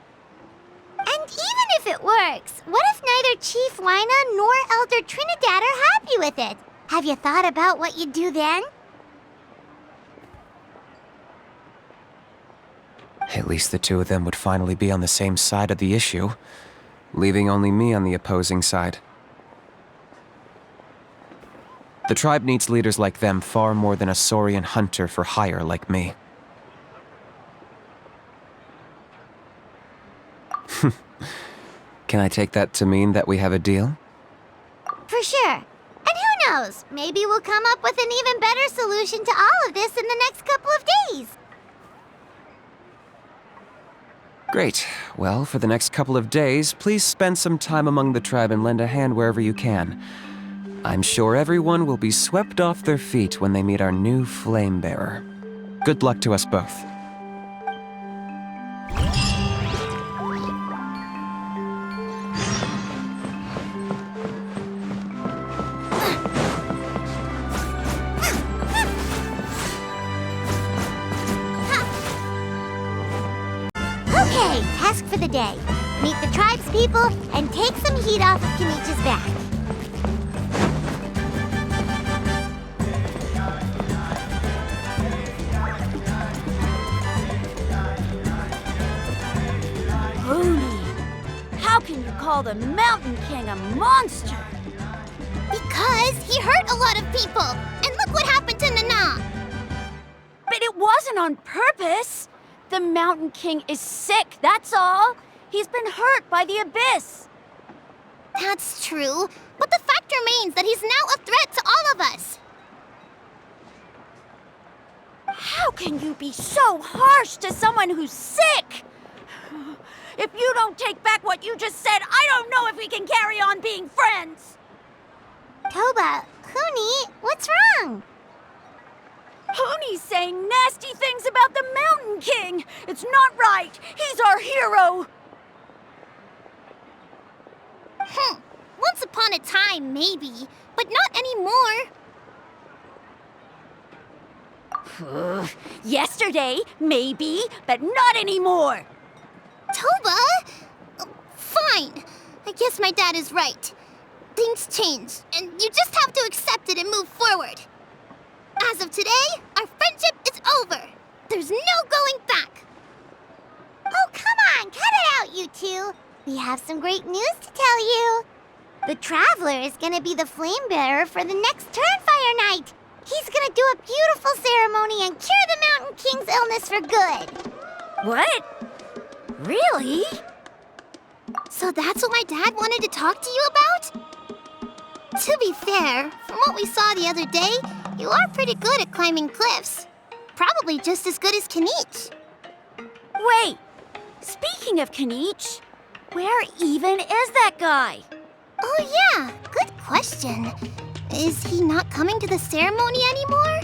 And even if it works, what if neither Chief Wyna nor Elder Trinidad are happy with it? Have you thought about what you'd do then? At least the two of them would finally be on the same side of the issue, leaving only me on the opposing side. The tribe needs leaders like them far more than a Saurian hunter for hire like me. Can I take that to mean that we have a deal? For sure. And who knows? Maybe we'll come up with an even better solution to all of this in the next couple of days. Great. Well, for the next couple of days, please spend some time among the tribe and lend a hand wherever you can. I'm sure everyone will be swept off their feet when they meet our new flame bearer. Good luck to us both. Okay, task for the day. Meet the tribespeople and take some heat off of Kinich's back. How can you call the Mountain King a monster? Because he hurt a lot of people. And look what happened to Nana. But it wasn't on purpose. The Mountain King is sick, that's all. He's been hurt by the abyss. That's true. But the fact remains that he's now a threat to all of us. How can you be so harsh to someone who's sick? If you don't take back what you just said, I don't know if we can carry on being friends. Toba, Huni, what's wrong? Huni's saying nasty things about the Mountain King. It's not right. He's our hero. Once upon a time, maybe, but not anymore. Yesterday, maybe, but not anymore. Toba? Fine. I guess my dad is right. Things change, and you just have to accept it and move forward. As of today, our friendship is over. There's no going back. Oh, come on, cut it out, you two. We have some great news to tell you. The Traveler is gonna be the flame bearer for the next Turnfire night. He's gonna do a beautiful ceremony and cure the Mountain King's illness for good. What? Really? So that's what my dad wanted to talk to you about? To be fair, from what we saw the other day, you are pretty good at climbing cliffs. Probably just as good as Kinich. Wait, speaking of Kinich, where even is that guy? Oh yeah, good question. Is he not coming to the ceremony anymore?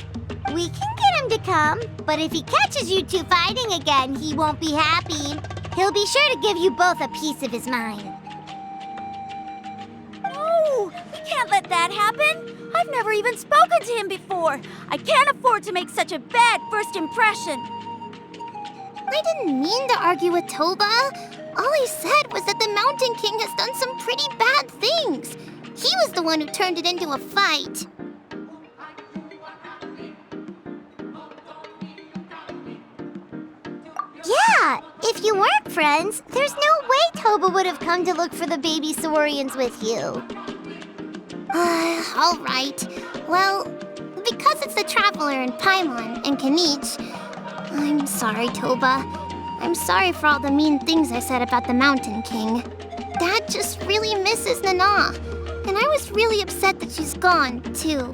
We can get him to come, but if he catches you two fighting again, he won't be happy. He'll be sure to give you both a piece of his mind. No, we can't let that happen. I've never even spoken to him before. I can't afford to make such a bad first impression. I didn't mean to argue with Toba. All I said was that the Mountain King has done some pretty bad things. He was the one who turned it into a fight. Yeah, if you weren't friends, there's no way Toba would have come to look for the baby Saurians with you. All right. Well, because it's the Traveler and Paimon and Kinich, I'm sorry, Toba. I'm sorry for all the mean things I said about the Mountain King. Dad just really misses Nana, and I was really upset that she's gone, too.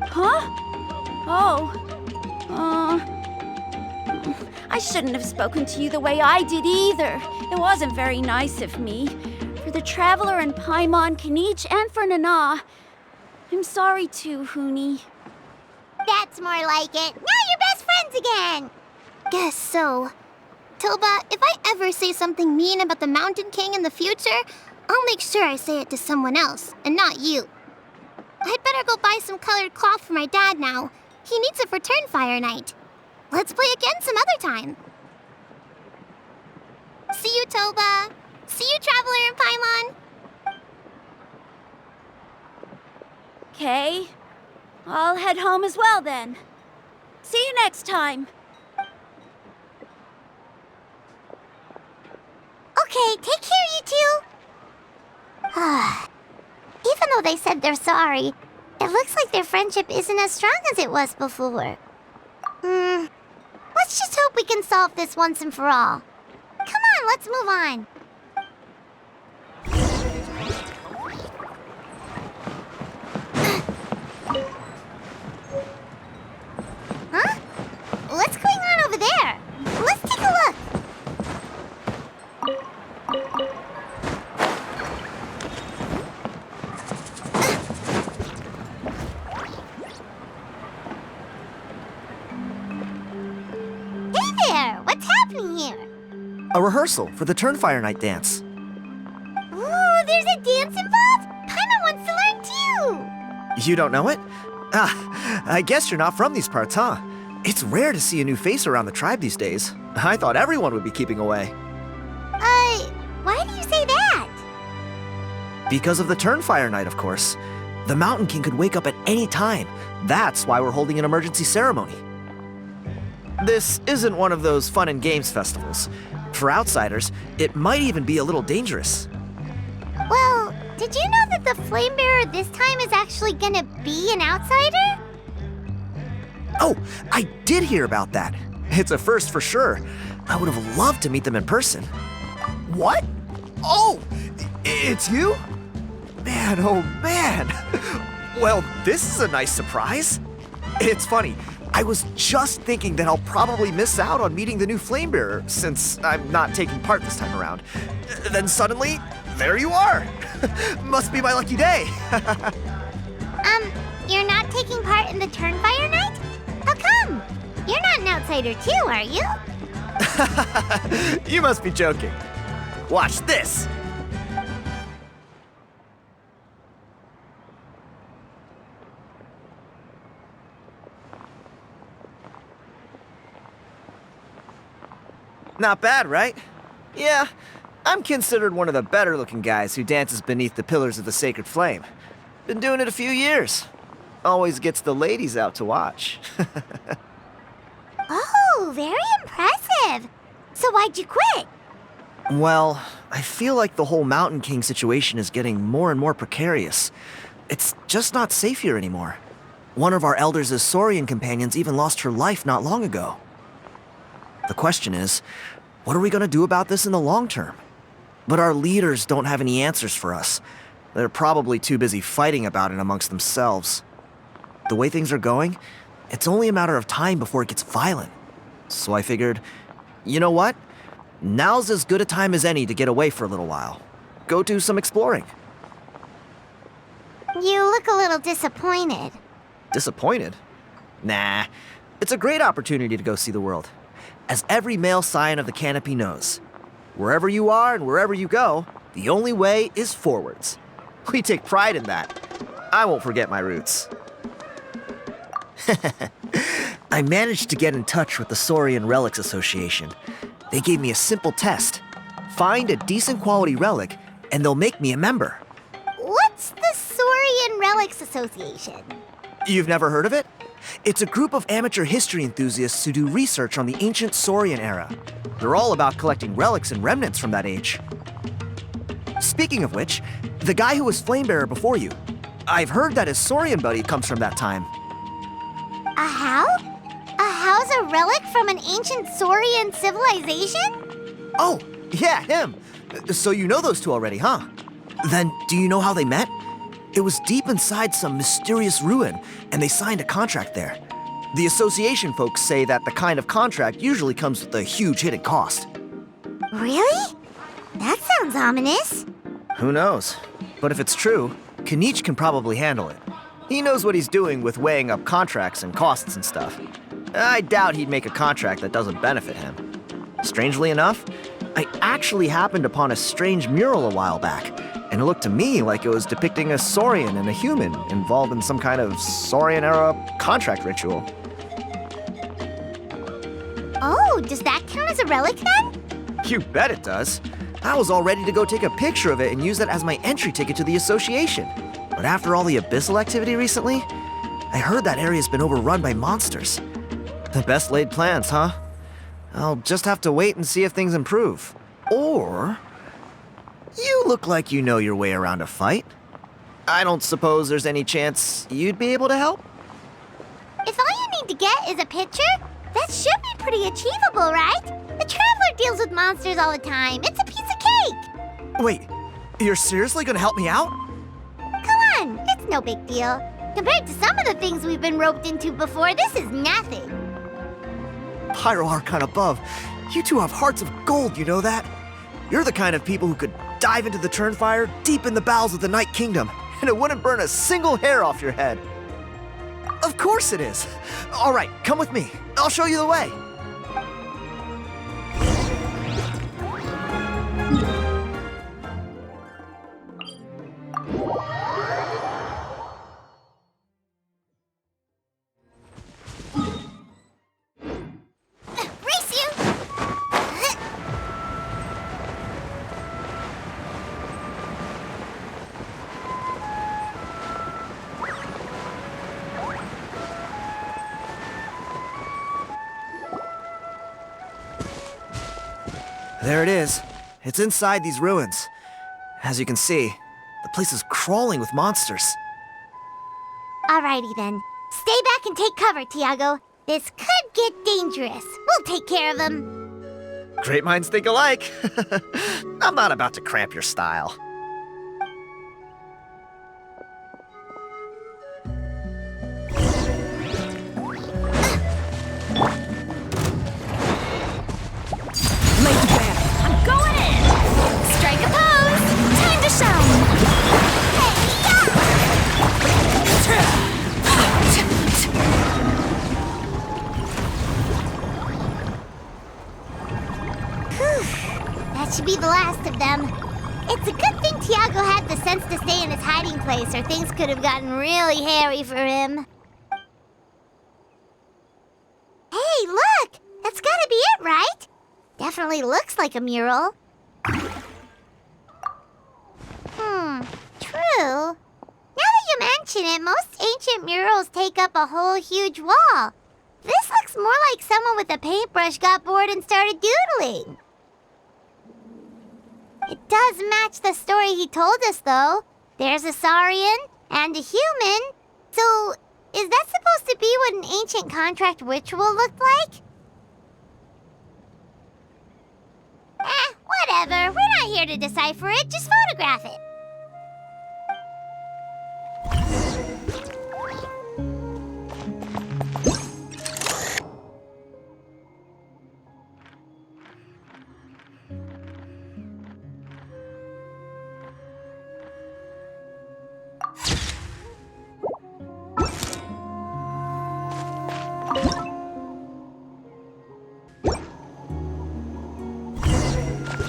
Huh? Oh. I shouldn't have spoken to you the way I did either. It wasn't very nice of me. For the Traveler and Paimon, Kinich, and for Nana. I'm sorry too, Huni. That's more like it. Now you're best friends again. Guess so. Toba, if I ever say something mean about the Mountain King in the future, I'll make sure I say it to someone else, and not you. I'd better go buy some colored cloth for my dad now. He needs it for Turnfire night. Let's play again some other time. See you, Toba. See you, Traveler and Paimon. Okay. I'll head home as well then. See you next time. Okay, take care, you two. Even though they said they're sorry, it looks like their friendship isn't as strong as it was before. Let's just hope we can solve this once and for all. Come on, let's move on. Huh? What's going on over there? Let's take a look. Hey there! What's happening here? A rehearsal for the Turnfire night dance. Ooh, there's a dance involved? Paimon wants to learn too! You don't know it? I guess you're not from these parts, huh? It's rare to see a new face around the tribe these days. I thought everyone would be keeping away. Why do you say that? Because of the Turnfire night, of course. The Mountain King could wake up at any time. That's why we're holding an emergency ceremony. This isn't one of those fun and games festivals. For outsiders, it might even be a little dangerous. Well, did you know that the Flame Bearer this time is actually gonna be an outsider? Oh, I did hear about that. It's a first for sure. I would have loved to meet them in person. What? Oh, it's you? Man, oh man. Well, this is a nice surprise. It's funny. I was just thinking that I'll probably miss out on meeting the new Flame Bearer since I'm not taking part this time around. Then suddenly, there you are. Must be my lucky day. You're not taking part in the Turnfire night? How come? You're not an outsider too, are you? You must be joking. Watch this. Not bad, right? Yeah, I'm considered one of the better looking guys who dances beneath the pillars of the sacred flame. Been doing it a few years. Always gets the ladies out to watch. Oh, very impressive. So why'd you quit? Well, I feel like the whole Mountain King situation is getting more and more precarious. It's just not safe here anymore. One of our elders' Saurian companions even lost her life not long ago. The question is, what are we going to do about this in the long term? But our leaders don't have any answers for us. They're probably too busy fighting about it amongst themselves. The way things are going, it's only a matter of time before it gets violent. So I figured, you know what? Now's as good a time as any to get away for a little while. Go do some exploring. You look a little disappointed. Disappointed? Nah, it's a great opportunity to go see the world. As every male scion of the canopy knows, wherever you are and wherever you go, the only way is forwards. We take pride in that. I won't forget my roots. I managed to get in touch with the Saurian Relics Association. They gave me a simple test. Find a decent quality relic, and they'll make me a member. What's the Saurian Relics Association? You've never heard of it? It's a group of amateur history enthusiasts who do research on the ancient Saurian era. They're all about collecting relics and remnants from that age. Speaking of which, the guy who was Flamebearer before you, I've heard that his Saurian buddy comes from that time. A how? A how's a relic from an ancient Saurian civilization? Oh, yeah, him. So you know those two already, huh? Then do you know how they met? It was deep inside some mysterious ruin, and they signed a contract there. The association folks say that the kind of contract usually comes with a huge hidden cost. Really? That sounds ominous. Who knows? But if it's true, Kinich can probably handle it. He knows what he's doing with weighing up contracts and costs and stuff. I doubt he'd make a contract that doesn't benefit him. Strangely enough, I actually happened upon a strange mural a while back, and it looked to me like it was depicting a Saurian and a human involved in some kind of Saurian-era contract ritual. Oh, does that count as a relic then? You bet it does. I was all ready to go take a picture of it and use that as my entry ticket to the association. But after all the abyssal activity recently, I heard that area's been overrun by monsters. The best laid plans, huh? I'll just have to wait and see if things improve. Or... you look like you know your way around a fight. I don't suppose there's any chance you'd be able to help? If all you need to get is a picture, that should be pretty achievable, right? The Traveler deals with monsters all the time. It's a piece of cake. Wait, you're seriously gonna help me out? Come on, it's no big deal. Compared to some of the things we've been roped into before, this is nothing. Pyro Archon above, you two have hearts of gold, you know that? You're the kind of people who could dive into the Turnfire deep in the bowels of the Night Kingdom, and it wouldn't burn a single hair off your head. Of course it is. All right, come with me. I'll show you the way. Race you! There it is. It's inside these ruins. As you can see, the place is crawling with monsters. Alrighty then. Stay back and take cover, Tiago. This could get dangerous. We'll take care of them. Great minds think alike. I'm not about to cramp your style. I'm going in! Strike a pose! Time to shine! That should be the last of them. It's a good thing Tiago had the sense to stay in his hiding place, or things could have gotten really hairy for him. Hey, look! That's gotta be it, right? Definitely looks like a mural. True. Now that you mention it, most ancient murals take up a whole huge wall. This looks more like someone with a paintbrush got bored and started doodling. It does match the story he told us, though. There's a Saurian and a human. So, is that supposed to be what an ancient contract ritual looked like? Whatever. We're not here to decipher it. Just photograph it.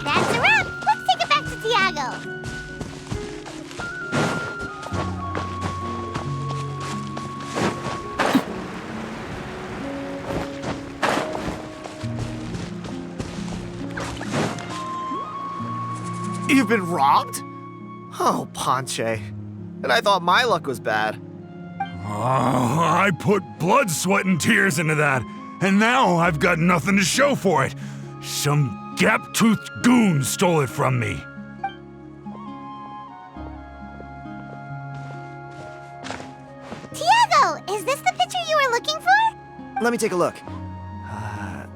That's a wrap. Let's take it back to Tiago. You've been robbed? Oh, Ponche. And I thought my luck was bad. Oh, I put blood, sweat, and tears into that, and now I've got nothing to show for it. Some gap-toothed goon stole it from me. Tiago, is this the picture you were looking for? Let me take a look.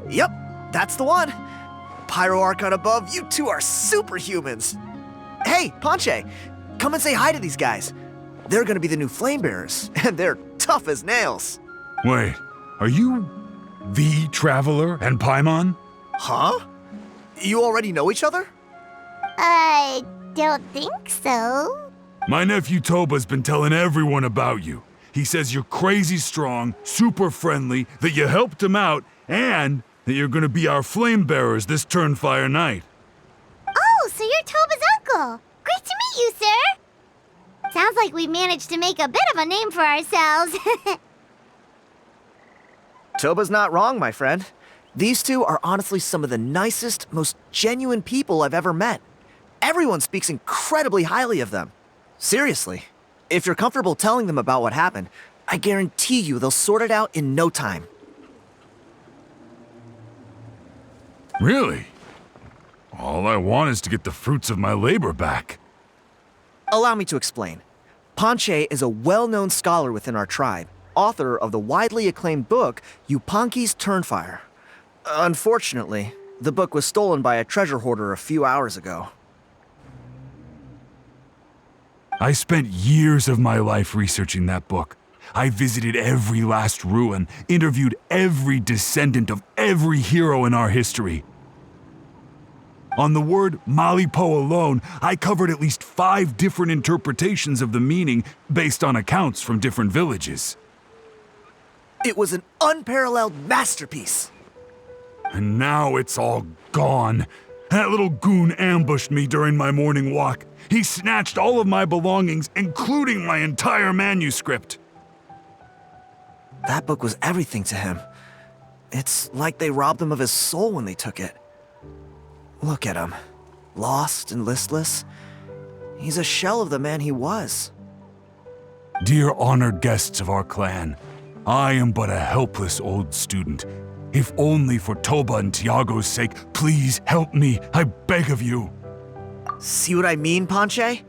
Yep, that's the one. Pyro Archon above, you two are superhumans. Hey, Ponche, come and say hi to these guys. They're gonna be the new flame bearers, and they're tough as nails. Wait, Are you the Traveler and Paimon? Huh? You already know each other? I don't think so. My nephew Toba's been telling everyone about you. He says you're crazy strong, super friendly, that you helped him out, and that you're gonna be our flame bearers this Turnfire night. Oh, so you're Toba's uncle. Great to meet you, sir. Sounds like we managed to make a bit of a name for ourselves. Toba's not wrong, my friend. These two are honestly some of the nicest, most genuine people I've ever met. Everyone speaks incredibly highly of them. Seriously. If you're comfortable telling them about what happened, I guarantee you they'll sort it out in no time. Really? All I want is to get the fruits of my labor back. Allow me to explain. Ponche is a well-known scholar within our tribe, author of the widely acclaimed book, Yupanqui's Turnfire. Unfortunately, the book was stolen by a treasure hoarder a few hours ago. I spent years of my life researching that book. I visited every last ruin, interviewed every descendant of every hero in our history. On the word Malipo alone, I covered at least 5 different interpretations of the meaning based on accounts from different villages. It was an unparalleled masterpiece. And now it's all gone. That little goon ambushed me during my morning walk. He snatched all of my belongings, including my entire manuscript. That book was everything to him. It's like they robbed him of his soul when they took it. Look at him. Lost and listless. He's a shell of the man he was. Dear honored guests of our clan, I am but a helpless old student. If only for Toba and Tiago's sake, please help me, I beg of you. See what I mean, Ponche?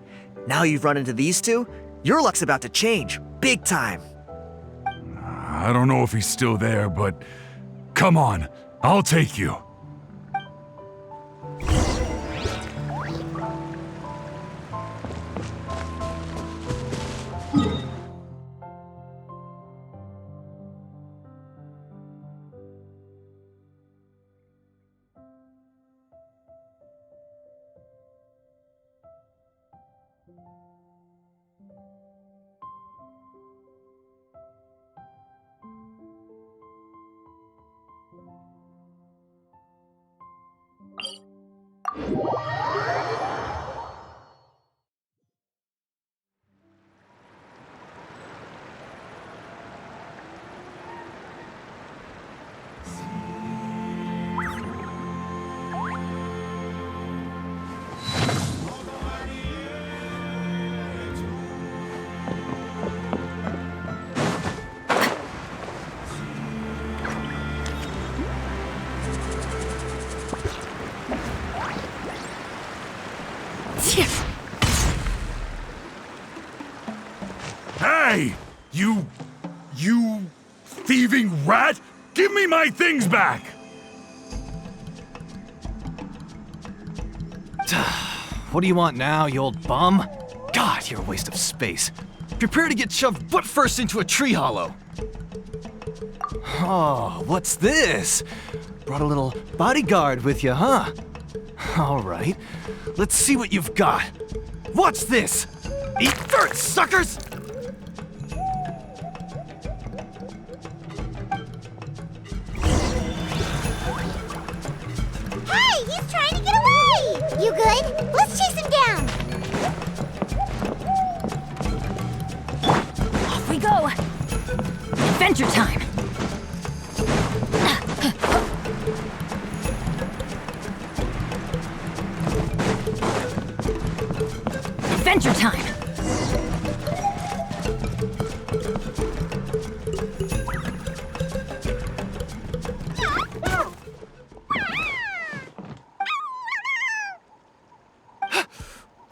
Now you've run into these two, your luck's about to change, big time. I don't know if he's still there, but come on, I'll take you. Hey! You thieving rat! Give me my things back! What do you want now, you old bum? God, you're a waste of space. Prepare to get shoved butt first into a tree hollow. Oh, what's this? Brought a little bodyguard with you, huh? All right, let's see what you've got. What's this? Eat dirt, suckers! Hey, he's trying to get away! You good? Let's chase him down! Off we go! Adventure time! Adventure time!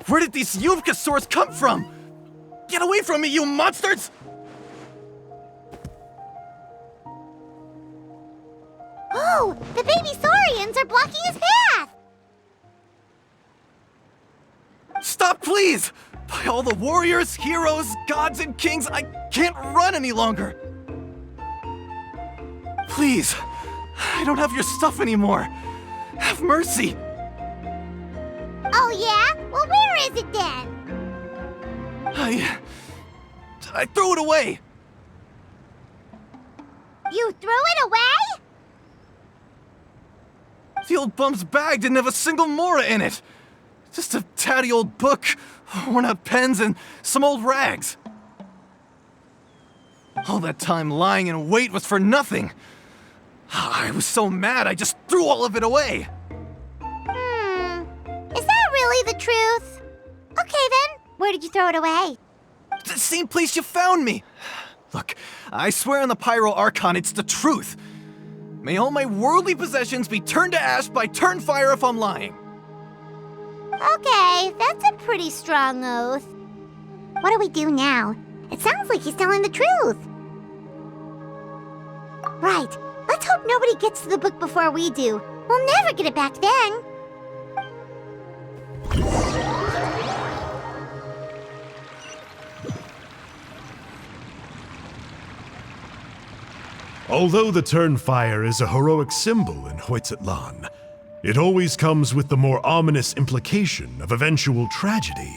Where did these Yupanqui come from? Get away from me, you monsters! Oh, the baby saurians are blocking his path! Stop, please! By all the warriors, heroes, gods, and kings, I can't run any longer! Please, I don't have your stuff anymore. Have mercy. Oh yeah? Well, where is it then? I threw it away. You threw it away? The old bum's bag didn't have a single mora in it. Just a tatty old book, worn out pens, and some old rags. All that time lying in wait was for nothing. I was so mad I just threw all of it away. Is that really the truth? Okay then, where did you throw it away? The same place you found me. Look, I swear on the Pyro Archon it's the truth. May all my worldly possessions be turned to ash by Turnfire if I'm lying. Okay, that's a pretty strong oath. What do we do now? It sounds like he's telling the truth. Right, let's hope nobody gets to the book before we do. We'll never get it back then. Although the Turnfire is a heroic symbol in Hoytzatlan, it always comes with the more ominous implication of eventual tragedy.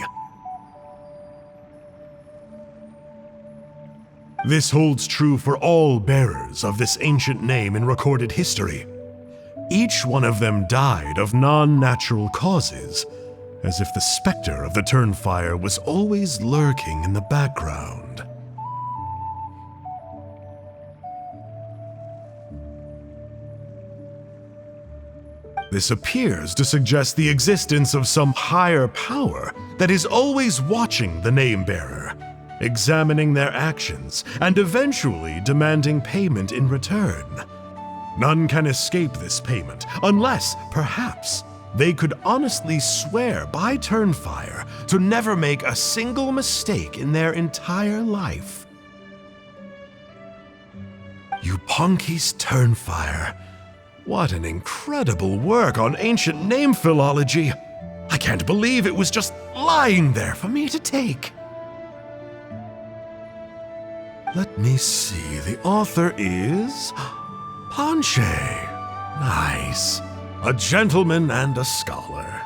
This holds true for all bearers of this ancient name in recorded history. Each one of them died of non-natural causes, as if the specter of the Turnfire was always lurking in the background. This appears to suggest the existence of some higher power that is always watching the name-bearer, examining their actions, and eventually demanding payment in return. None can escape this payment, unless, perhaps, they could honestly swear by Turnfire to never make a single mistake in their entire life. Yupanqui's Turnfire. What an incredible work on ancient name philology. I can't believe it was just lying there for me to take. Let me see, the author is Ponche. Nice. A gentleman and a scholar.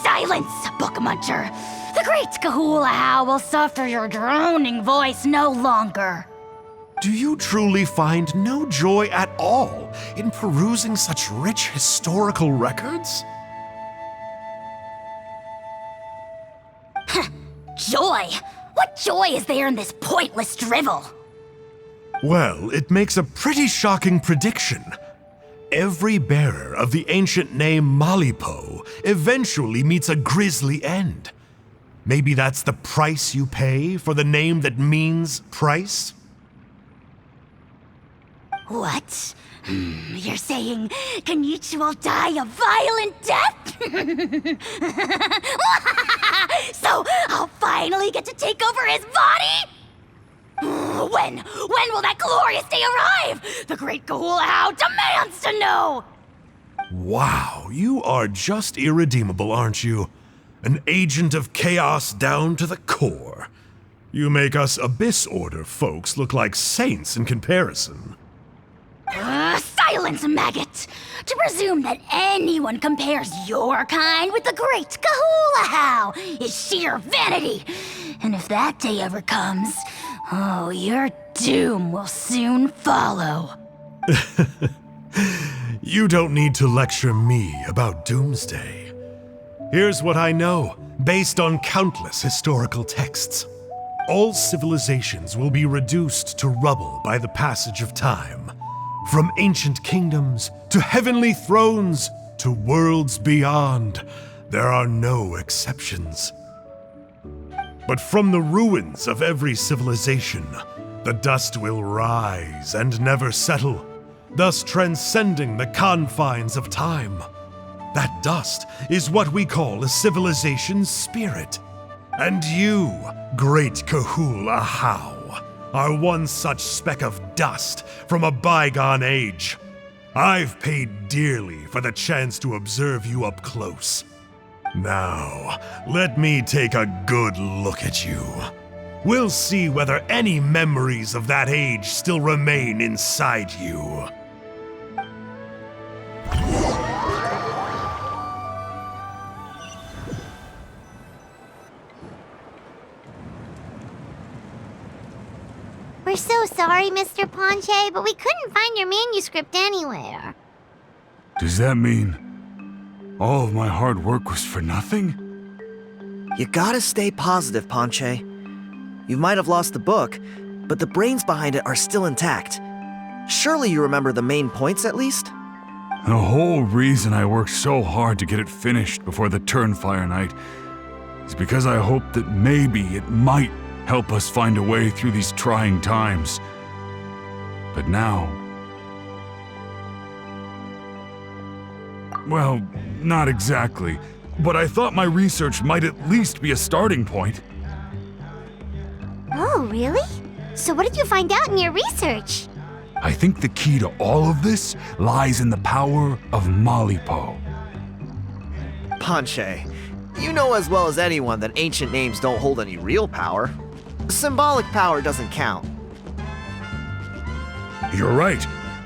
Silence, book muncher. The great Kahulahow will suffer your droning voice no longer. Do you truly find no joy at all in perusing such rich historical records? Joy? What joy is there in this pointless drivel? Well, it makes a pretty shocking prediction. Every bearer of the ancient name Malipo eventually meets a grisly end. Maybe that's the price you pay for the name that means price? What? You're saying Kinich will die a violent death? So I'll finally get to take over his body? When will that glorious day arrive? The great Kahulahow demands to know! Wow, you are just irredeemable, aren't you? An agent of chaos down to the core. You make us Abyss Order folks look like saints in comparison. Silence, maggot! To presume that anyone compares your kind with the great Kahulahow is sheer vanity. And if that day ever comes, oh, your doom will soon follow. You don't need to lecture me about Doomsday. Here's what I know, based on countless historical texts. All civilizations will be reduced to rubble by the passage of time. From ancient kingdoms, to heavenly thrones, to worlds beyond, there are no exceptions. But from the ruins of every civilization, the dust will rise and never settle, thus transcending the confines of time. That dust is what we call a civilization's spirit. And you, great Kahulahow, are one such speck of dust from a bygone age. I've paid dearly for the chance to observe you up close. Now, let me take a good look at you. We'll see whether any memories of that age still remain inside you. We're so sorry, Mr. Ponche, but we couldn't find your manuscript anywhere. Does that mean all of my hard work was for nothing? You gotta stay positive, Ponche. You might have lost the book, but the brains behind it are still intact. Surely you remember the main points at least? The whole reason I worked so hard to get it finished before the Turnfire night is because I hoped that maybe it might help us find a way through these trying times. But now... well, not exactly. But I thought my research might at least be a starting point. Oh, really? So what did you find out in your research? I think the key to all of this lies in the power of Malipo. Ponche, you know as well as anyone that ancient names don't hold any real power. Symbolic power doesn't count. You're right,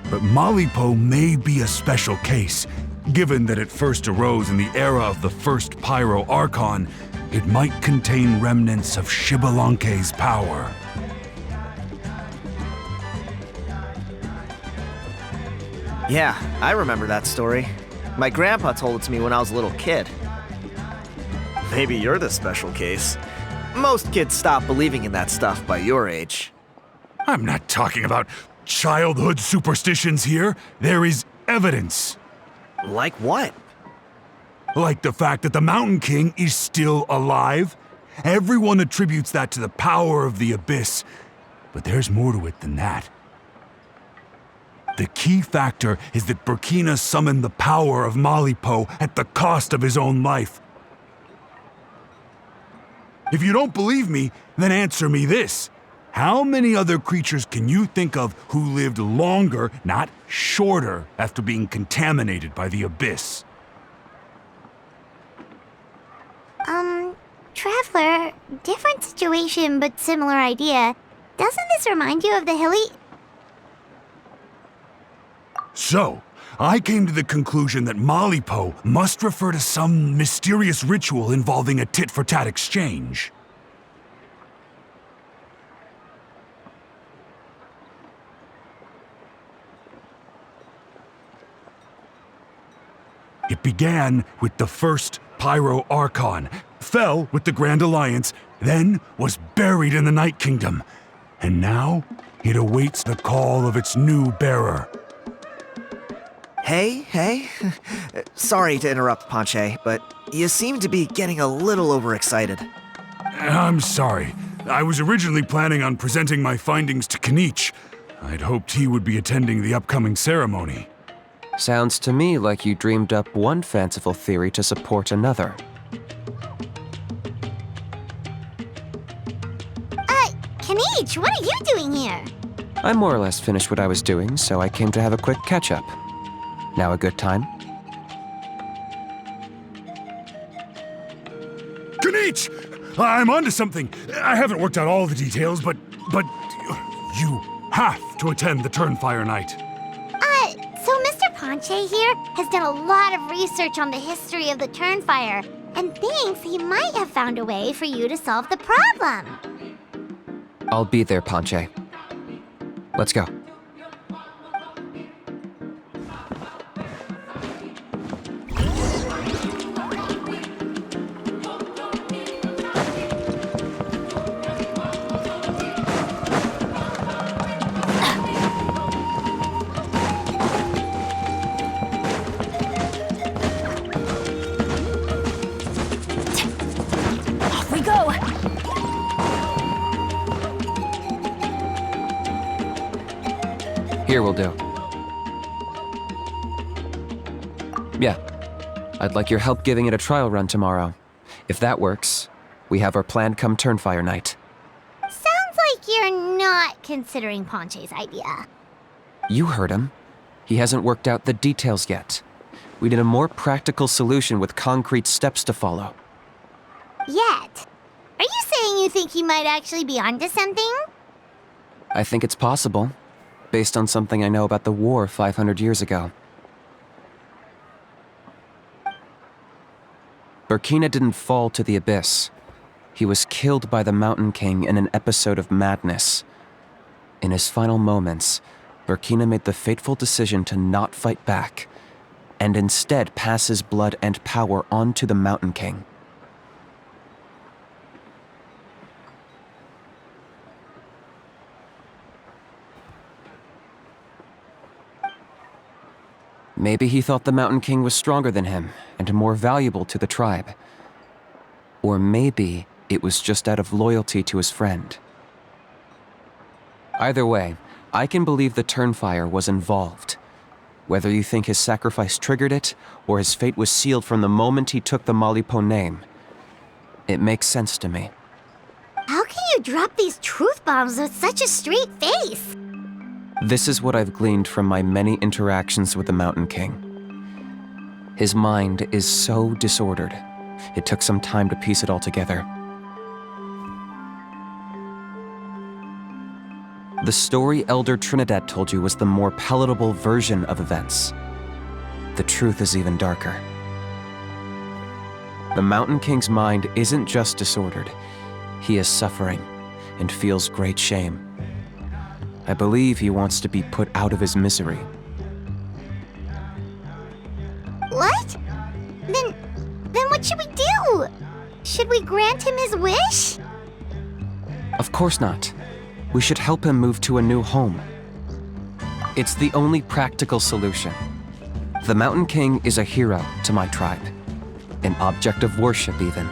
but Malipo may be a special case. Given that it first arose in the era of the first Pyro Archon, it might contain remnants of Xbalanque's power. Yeah, I remember that story. My grandpa told it to me when I was a little kid. Maybe you're the special case. Most kids stop believing in that stuff by your age. I'm not talking about childhood superstitions here. There is evidence. Like what? Like the fact that the Mountain King is still alive. Everyone attributes that to the power of the Abyss. But there's more to it than that. The key factor is that Burkina summoned the power of Malipo at the cost of his own life. If you don't believe me, then answer me this. How many other creatures can you think of who lived longer, not shorter, after being contaminated by the Abyss? Traveler, different situation but similar idea. Doesn't this remind you of the hilly... So, I came to the conclusion that Malipo must refer to some mysterious ritual involving a tit-for-tat exchange. It began with the first Pyro Archon, fell with the Grand Alliance, then was buried in the Night Kingdom. And now, it awaits the call of its new bearer. Hey. Sorry to interrupt, Ponche, but you seem to be getting a little overexcited. I'm sorry. I was originally planning on presenting my findings to Kinich. I'd hoped he would be attending the upcoming ceremony. Sounds to me like you dreamed up one fanciful theory to support another. Kinich, what are you doing here? I more or less finished what I was doing, so I came to have a quick catch-up. Now a good time? Kinich! I'm onto something. I haven't worked out all the details, but you have to attend the Turnfire night. So Mr. Ponche here has done a lot of research on the history of the Turnfire and thinks he might have found a way for you to solve the problem. I'll be there, Ponche. Let's go. Off we go! Here will do. Yeah. I'd like your help giving it a trial run tomorrow. If that works, we have our plan come Turnfire night. Sounds like you're not considering Ponche's idea. You heard him. He hasn't worked out the details yet. We need a more practical solution with concrete steps to follow. Yet. Are you saying you think he might actually be onto something? I think it's possible, based on something I know about the war 500 years ago. Burkina didn't fall to the abyss. He was killed by the Mountain King in an episode of madness. In his final moments, Burkina made the fateful decision to not fight back, and instead pass his blood and power on to the Mountain King. Maybe he thought the Mountain King was stronger than him and more valuable to the tribe. Or maybe it was just out of loyalty to his friend. Either way, I can believe the Turnfire was involved. Whether you think his sacrifice triggered it, or his fate was sealed from the moment he took the Malipo name, it makes sense to me. How can you drop these truth bombs with such a straight face? This is what I've gleaned from my many interactions with the Mountain King. His mind is so disordered. It took some time to piece it all together. The story Elder Trinidad told you was the more palatable version of events. The truth is even darker. The Mountain King's mind isn't just disordered. He is suffering and feels great shame. I believe he wants to be put out of his misery. What? Then what should we do? Should we grant him his wish? Of course not. We should help him move to a new home. It's the only practical solution. The Mountain King is a hero to my tribe. An object of worship, even.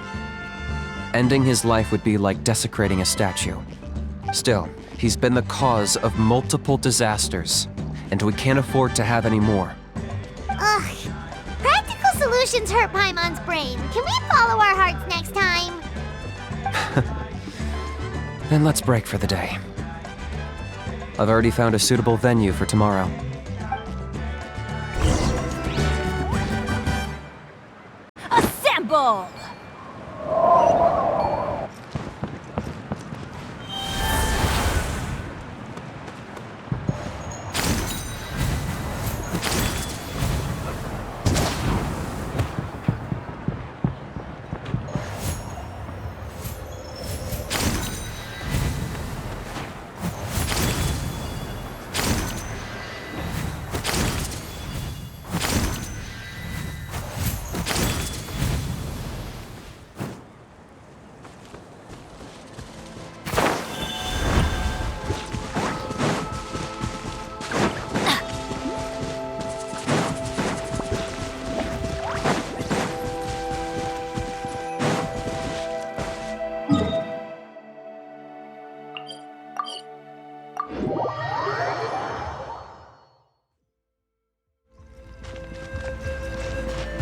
Ending his life would be like desecrating a statue. Still, he's been the cause of multiple disasters, and we can't afford to have any more. Ugh. Practical solutions hurt Paimon's brain. Can we follow our hearts next time? Then let's break for the day. I've already found a suitable venue for tomorrow. Assemble!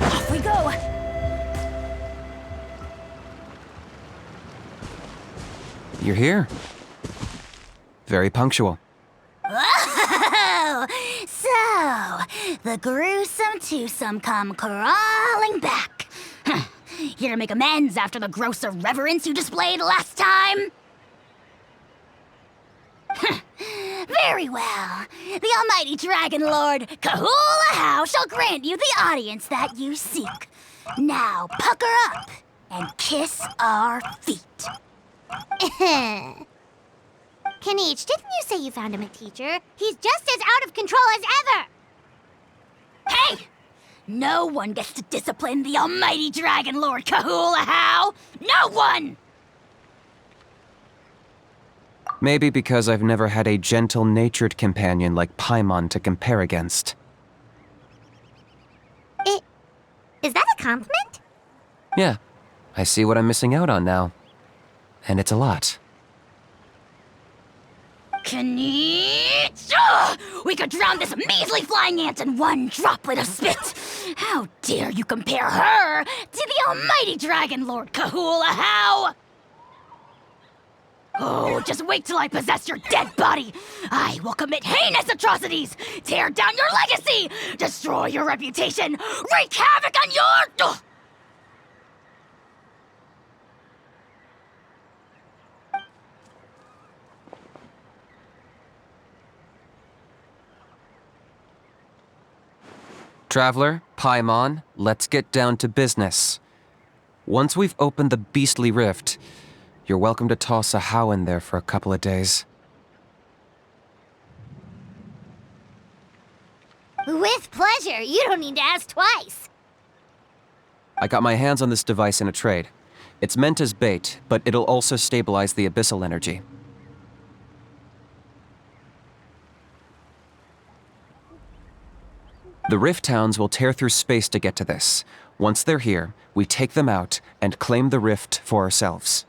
Off we go! You're here. Very punctual. Oh, so the gruesome twosome come crawling back. Here to make amends after the gross irreverence you displayed last time? Very well. The almighty Dragon Lord Kahula shall grant you the audience that you seek. Now pucker up and kiss our feet. Kinich, didn't you say you found him a teacher? He's just as out of control as ever! Hey! No one gets to discipline the almighty Dragon Lord Kahula. No one! Maybe because I've never had a gentle-natured companion like Paimon to compare against. Is that a compliment? Yeah, I see what I'm missing out on now. And it's a lot. Kinich! Ugh! We could drown this measly flying ant in one droplet of spit! How dare you compare her to the almighty Dragon Lord Kahula? Oh, just wait till I possess your dead body! I will commit heinous atrocities! Tear down your legacy! Destroy your reputation! Wreak havoc on your... Ugh! Traveler, Paimon, let's get down to business. Once we've opened the beastly rift, you're welcome to toss a how in there for a couple of days. With pleasure. You don't need to ask twice. I got my hands on this device in a trade. It's meant as bait, but it'll also stabilize the abyssal energy. The Rift Towns will tear through space to get to this. Once they're here, we take them out and claim the Rift for ourselves.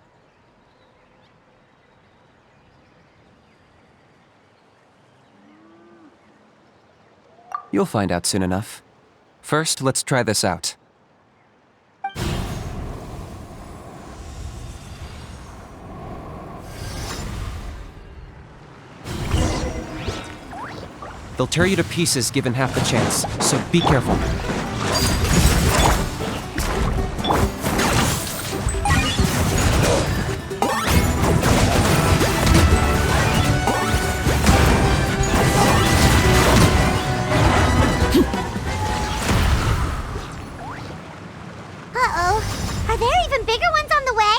You'll find out soon enough. First, let's try this out. They'll tear you to pieces given half the chance, so be careful. Uh-oh. Are there even bigger ones on the way?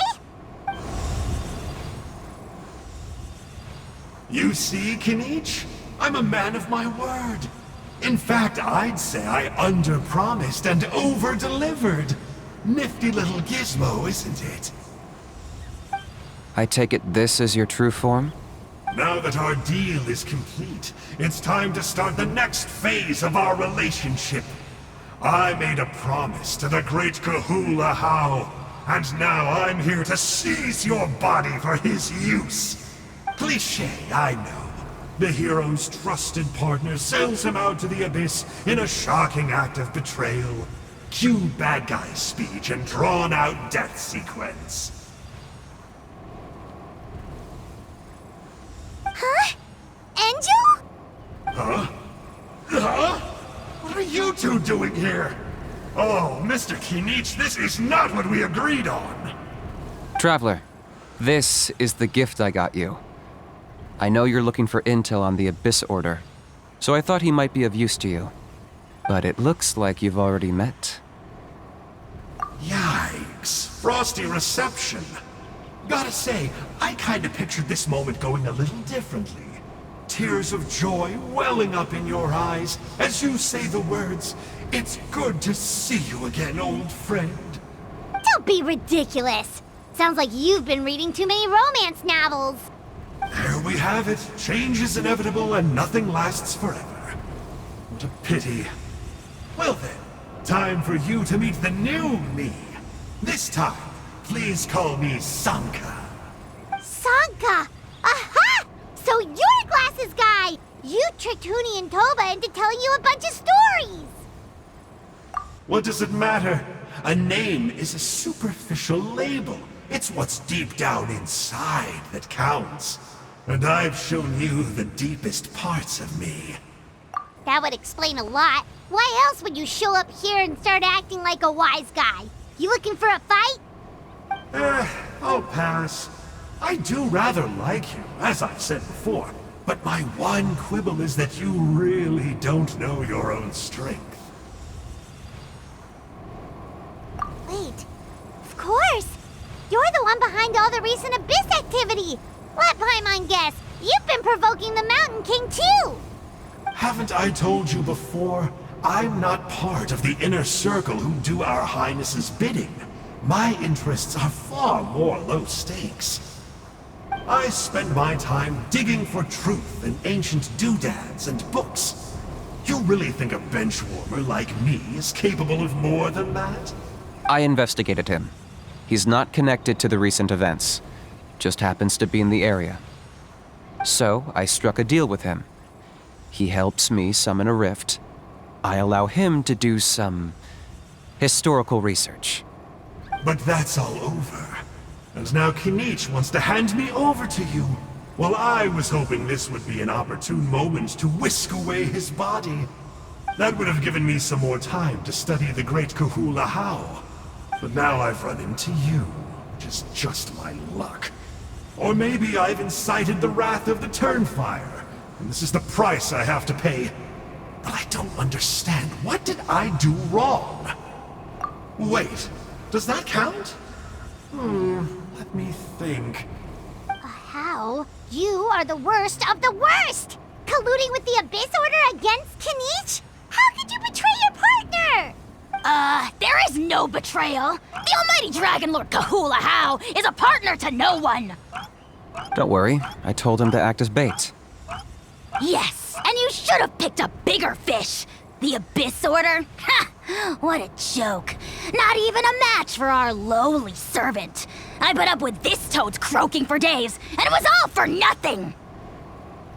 You see, Kinich? I'm a man of my word. In fact, I'd say I under-promised and over-delivered. Nifty little gizmo, isn't it? I take it this is your true form? Now that our deal is complete, it's time to start the next phase of our relationship. I made a promise to the great Kahula How, and now I'm here to seize your body for his use. Cliché, I know. The hero's trusted partner sells him out to the abyss in a shocking act of betrayal. Cue bad guy speech and drawn-out death sequence. Huh? Angel? Huh? Huh? What are you two doing here? Oh, Mr. Kinich, this is not what we agreed on. Traveler, this is the gift I got you. I know you're looking for intel on the Abyss Order, so I thought he might be of use to you. But it looks like you've already met. Yikes. Frosty reception. Gotta say, I kinda pictured this moment going a little differently. Tears of joy welling up in your eyes as you say the words, "It's good to see you again, old friend." Don't be ridiculous. Sounds like you've been reading too many romance novels. There we have it. Change is inevitable and nothing lasts forever. What a pity. Well then, time for you to meet the new me. This time, please call me Sanka. Sanka! Aha! So you're a glasses guy! You tricked Huni and Toba into telling you a bunch of stories! What does it matter? A name is a superficial label. It's what's deep down inside that counts. And I've shown you the deepest parts of me. That would explain a lot. Why else would you show up here and start acting like a wise guy? You looking for a fight? I'll pass. I do rather like you, as I've said before. But my one quibble is that you really don't know your own strength. Wait. Of course! You're the one behind all the recent Abyss activity! Let Paimon guess, you've been provoking the Mountain King too! Haven't I told you before? I'm not part of the inner circle who do our Highness's bidding. My interests are far more low stakes. I spend my time digging for truth in ancient doodads and books. You really think a benchwarmer like me is capable of more than that? I investigated him. He's not connected to the recent events. Just happens to be in the area. So, I struck a deal with him. He helps me summon a rift. I allow him to do some historical research. But that's all over. And now Kinich wants to hand me over to you. Well, I was hoping this would be an opportune moment to whisk away his body. That would have given me some more time to study the great Kahula How. But now I've run into you, which is just my luck. Or maybe I've incited the wrath of the Turnfire, and this is the price I have to pay. But I don't understand. What did I do wrong? Wait, does that count? Let me think. How? You are the worst of the worst! Colluding with the Abyss Order against Kinich? How could you betray your partner? There is no betrayal. The almighty Dragon Lord Kahula How is a partner to no one. Don't worry, I told him to act as bait. Yes, and you should have picked a bigger fish. The Abyss Order? Ha! What a joke. Not even a match for our lowly servant. I put up with this toad's croaking for days, and it was all for nothing.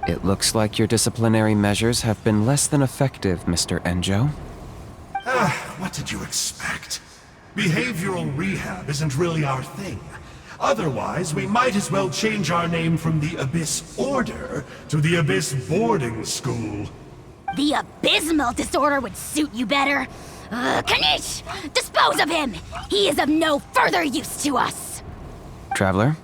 It looks like your disciplinary measures have been less than effective, Mr. Enjo. What did you expect? Behavioral rehab isn't really our thing. Otherwise, we might as well change our name from the Abyss Order to the Abyss Boarding School. The abysmal disorder would suit you better. Kinich! Dispose of him! He is of no further use to us! Traveler?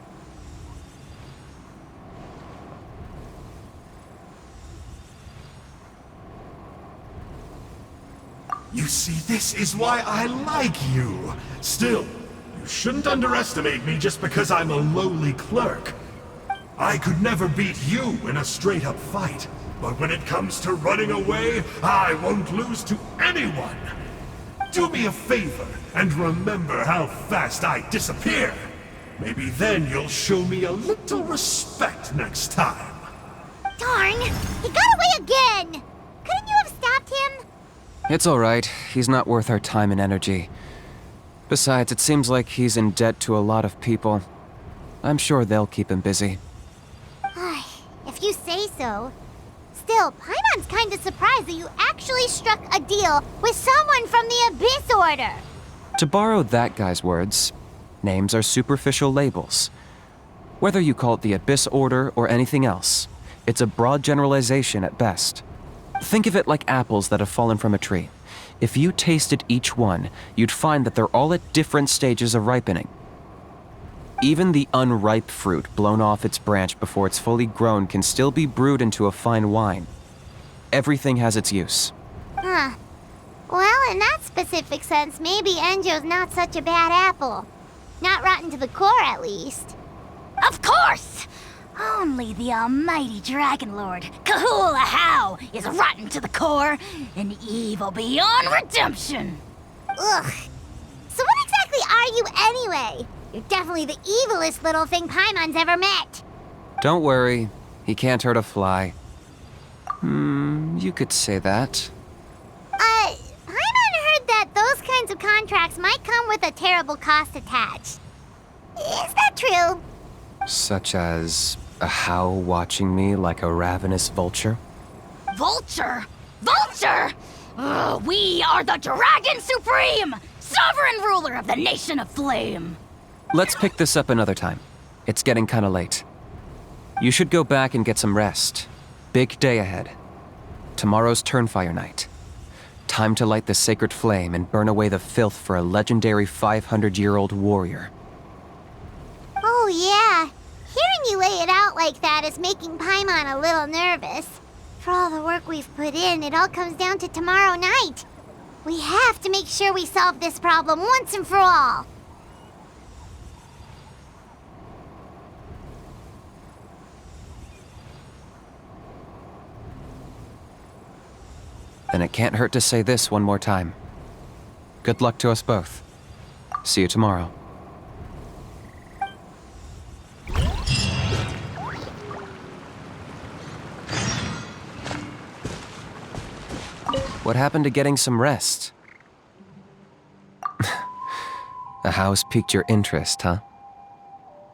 You see, this is why I like you. Still, you shouldn't underestimate me just because I'm a lowly clerk. I could never beat you in a straight-up fight, but when it comes to running away, I won't lose to anyone. Do me a favor and remember how fast I disappear. Maybe then you'll show me a little respect next time. Darn! He got away again! Couldn't you have stopped him? It's alright, he's not worth our time and energy. Besides, it seems like he's in debt to a lot of people. I'm sure they'll keep him busy. If you say so. Still, Paimon's kinda surprised that you actually struck a deal with someone from the Abyss Order. To borrow that guy's words, names are superficial labels. Whether you call it the Abyss Order or anything else, it's a broad generalization at best. Think of it like apples that have fallen from a tree. If you tasted each one, you'd find that they're all at different stages of ripening. Even the unripe fruit blown off its branch before it's fully grown can still be brewed into a fine wine. Everything has its use. Huh. Well, in that specific sense, maybe Enjo's not such a bad apple. Not rotten to the core, at least. Of course! Only the almighty Dragon Lord, Kahula How, is rotten to the core and evil beyond redemption. Ugh. So what exactly are you anyway? You're definitely the evilest little thing Paimon's ever met. Don't worry, he can't hurt a fly. You could say that. Paimon heard that those kinds of contracts might come with a terrible cost attached. Is that true? Such as a How watching me like a ravenous vulture? Vulture? Vulture? We are the Dragon Supreme, sovereign ruler of the Nation of Flame. Let's pick this up another time. It's getting kinda late. You should go back and get some rest. Big day ahead. Tomorrow's Turnfire night. Time to light the sacred flame and burn away the filth for a legendary 500-year-old warrior. Oh yeah. Hearing you lay it out like that is making Paimon a little nervous. For all the work we've put in, it all comes down to tomorrow night. We have to make sure we solve this problem once and for all. Then it can't hurt to say this one more time. Good luck to us both. See you tomorrow. What happened to getting some rest? A house piqued your interest, huh?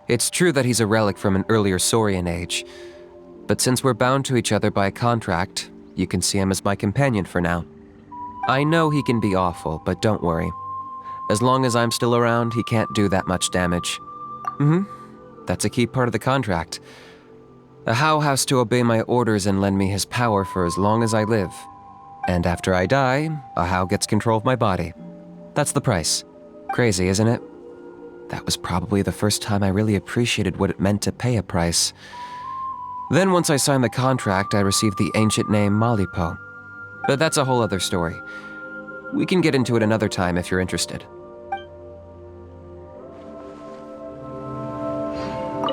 It's true that he's a relic from an earlier Saurian age, but since we're bound to each other by a contract, you can see him as my companion for now. I know he can be awful, but don't worry. As long as I'm still around, he can't do that much damage. That's a key part of the contract. A How has to obey my orders and lend me his power for as long as I live. And after I die, a How gets control of my body. That's the price. Crazy, isn't it? That was probably the first time I really appreciated what it meant to pay a price. Then once I signed the contract, I received the ancient name Malipo. But that's a whole other story. We can get into it another time if you're interested.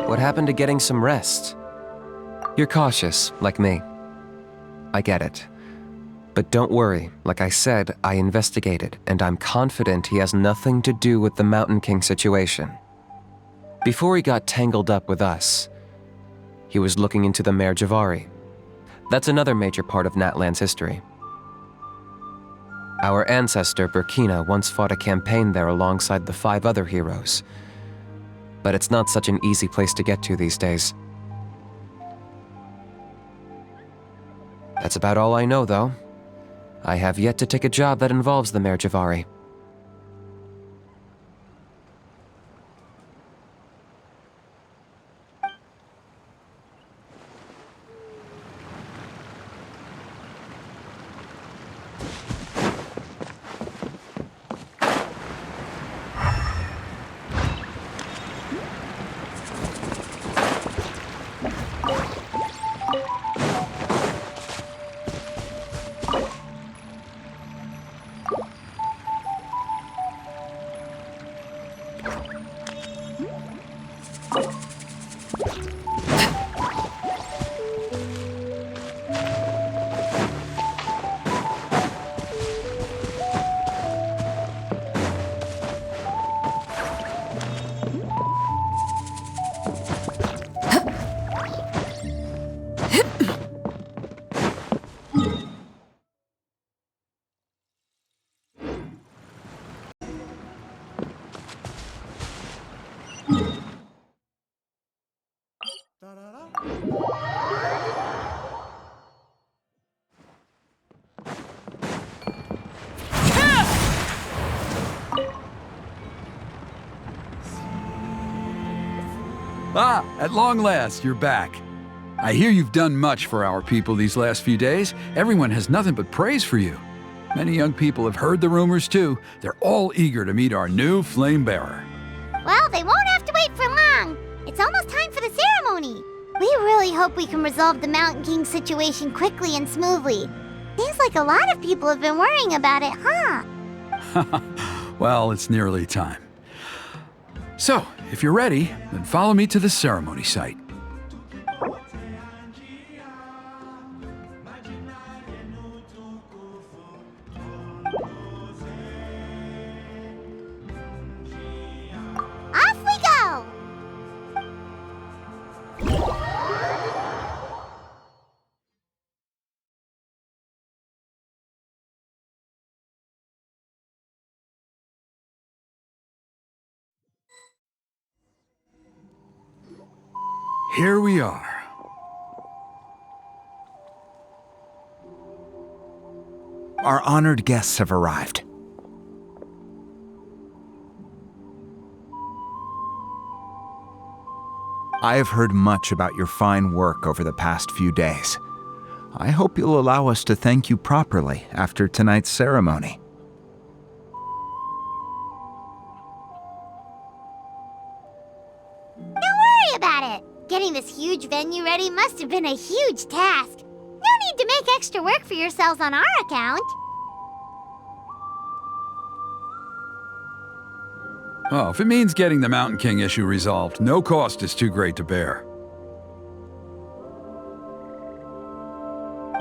What happened to getting some rest? You're cautious, like me. I get it. But don't worry, like I said, I investigated, and I'm confident he has nothing to do with the Mountain King situation. Before he got tangled up with us, he was looking into the Mare Javari. That's another major part of Natlan's history. Our ancestor, Burkina, once fought a campaign there alongside the 5 other heroes. But it's not such an easy place to get to these days. That's about all I know, though. I have yet to take a job that involves the Mare Javari. Ah, at long last, you're back. I hear you've done much for our people these last few days. Everyone has nothing but praise for you. Many young people have heard the rumors too. They're all eager to meet our new flame bearer. Well, they won't have to wait for long. It's almost time for the ceremony. We really hope we can resolve the Mountain King situation quickly and smoothly. Seems like a lot of people have been worrying about it, huh? Well, it's nearly time. So, if you're ready, then follow me to the ceremony site. Off we go! Here we are. Our honored guests have arrived. I have heard much about your fine work over the past few days. I hope you'll allow us to thank you properly after tonight's ceremony. Don't worry about it. Getting this huge venue ready must have been a huge task. No need to make extra work for yourselves on our account. Oh, if it means getting the Mountain King issue resolved, no cost is too great to bear.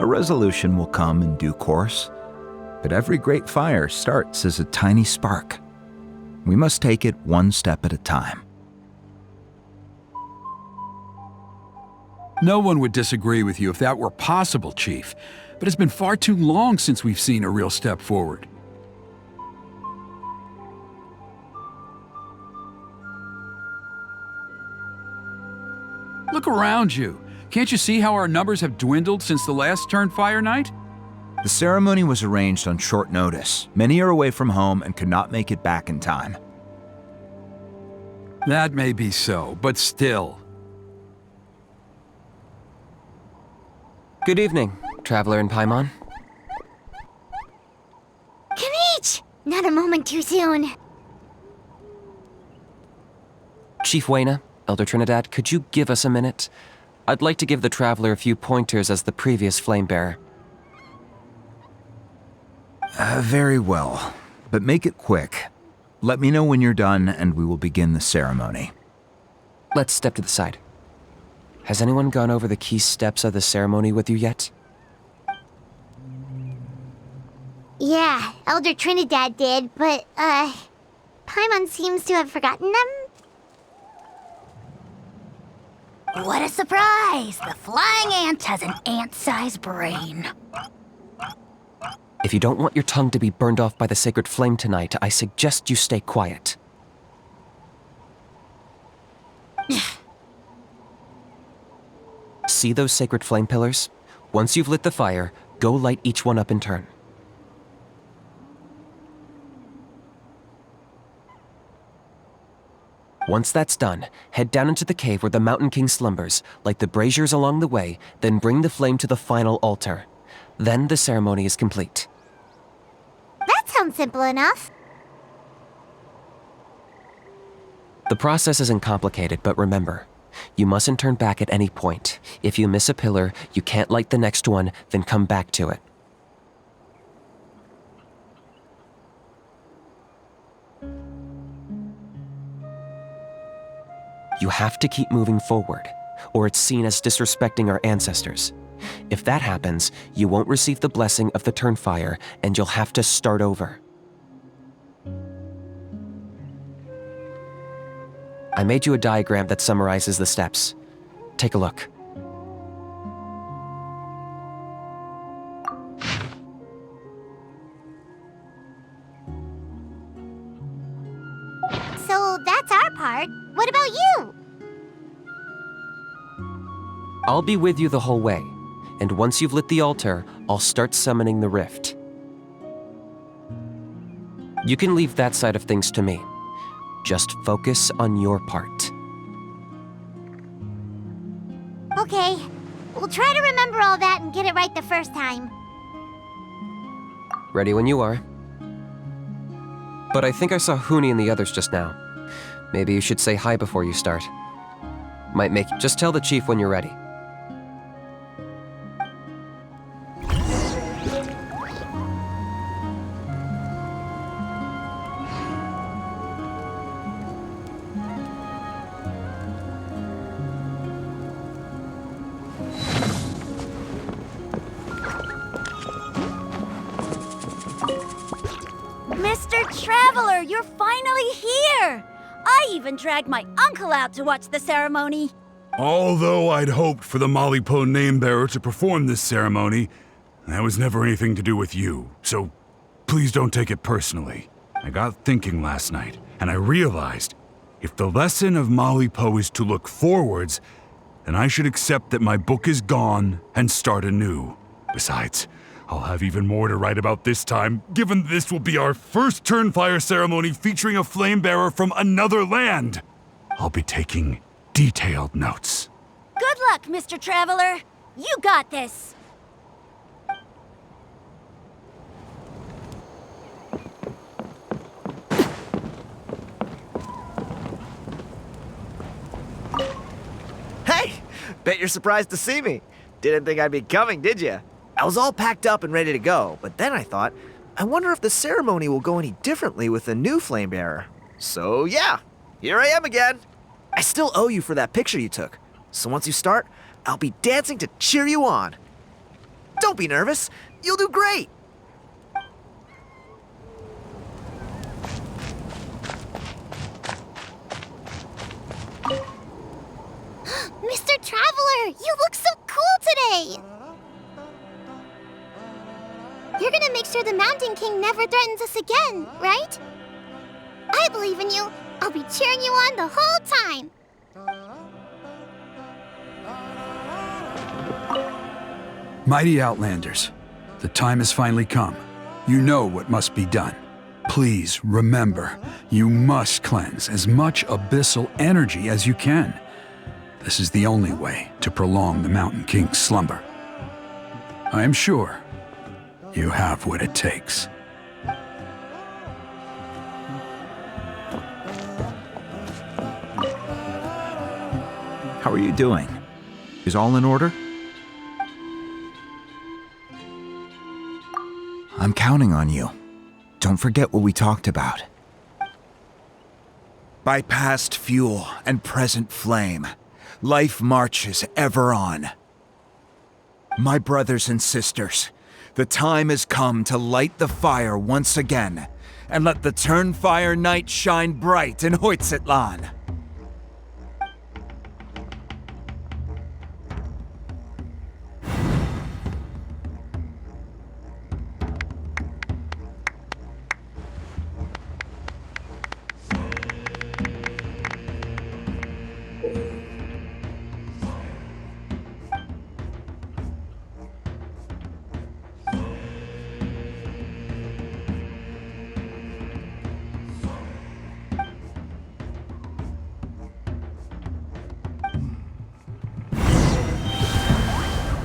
A resolution will come in due course, but every great fire starts as a tiny spark. We must take it one step at a time. No one would disagree with you if that were possible, Chief, but it's been far too long since we've seen a real step forward. Look around you. Can't you see how our numbers have dwindled since the last Turnfire night? The ceremony was arranged on short notice. Many are away from home and could not make it back in time. That may be so, but still. Good evening, Traveler in Paimon. Kinich! Not a moment too soon. Chief Wayna, Elder Trinidad, could you give us a minute? I'd like to give the Traveler a few pointers as the previous Flamebearer. Very well. But make it quick. Let me know when you're done, and we will begin the ceremony. Let's step to the side. Has anyone gone over the key steps of the ceremony with you yet? Yeah, Elder Trinidad did, but, Paimon seems to have forgotten them. What a surprise! The flying ant has an ant-sized brain. If you don't want your tongue to be burned off by the sacred flame tonight, I suggest you stay quiet. See those sacred flame pillars? Once you've lit the fire, go light each one up in turn. Once that's done, head down into the cave where the Mountain King slumbers, light the braziers along the way, then bring the flame to the final altar. Then the ceremony is complete. That sounds simple enough. The process isn't complicated, but remember, you mustn't turn back at any point. If you miss a pillar, you can't light the next one, then come back to it. You have to keep moving forward, or it's seen as disrespecting our ancestors. If that happens, you won't receive the blessing of the Turnfire, and you'll have to start over. I made you a diagram that summarizes the steps. Take a look. So that's our part. What about you? I'll be with you the whole way, and once you've lit the altar, I'll start summoning the rift. You can leave that side of things to me. Just focus on your part. Okay, we'll try to remember all that and get it right the first time. Ready when you are. But I think I saw Huni and the others just now. Maybe you should say hi before you start. Might make... Just tell the chief when you're ready. Mr. Traveler, you're finally here! I even dragged my uncle out to watch the ceremony. Although I'd hoped for the Malipo name-bearer to perform this ceremony, that was never anything to do with you, so please don't take it personally. I got thinking last night, and I realized if the lesson of Malipo is to look forwards, then I should accept that my book is gone and start anew. Besides, I'll have even more to write about this time, given this will be our first Turnfire ceremony featuring a flame-bearer from another land. I'll be taking detailed notes. Good luck, Mr. Traveler. You got this. Hey! Bet you're surprised to see me. Didn't think I'd be coming, did you? I was all packed up and ready to go, but then I thought, I wonder if the ceremony will go any differently with the new flame bearer. So yeah, here I am again. I still owe you for that picture you took, so once you start, I'll be dancing to cheer you on. Don't be nervous, you'll do great. Mr. Traveler, you look so cool today! You're gonna make sure the Mountain King never threatens us again, right? I believe in you. I'll be cheering you on the whole time. Mighty Outlanders, the time has finally come. You know what must be done. Please remember, you must cleanse as much abyssal energy as you can. This is the only way to prolong the Mountain King's slumber. I am sure you have what it takes. How are you doing? Is all in order? I'm counting on you. Don't forget what we talked about. By past fuel and present flame, life marches ever on. My brothers and sisters, the time has come to light the fire once again, and let the Turnfire night shine bright in Hoytzitlan.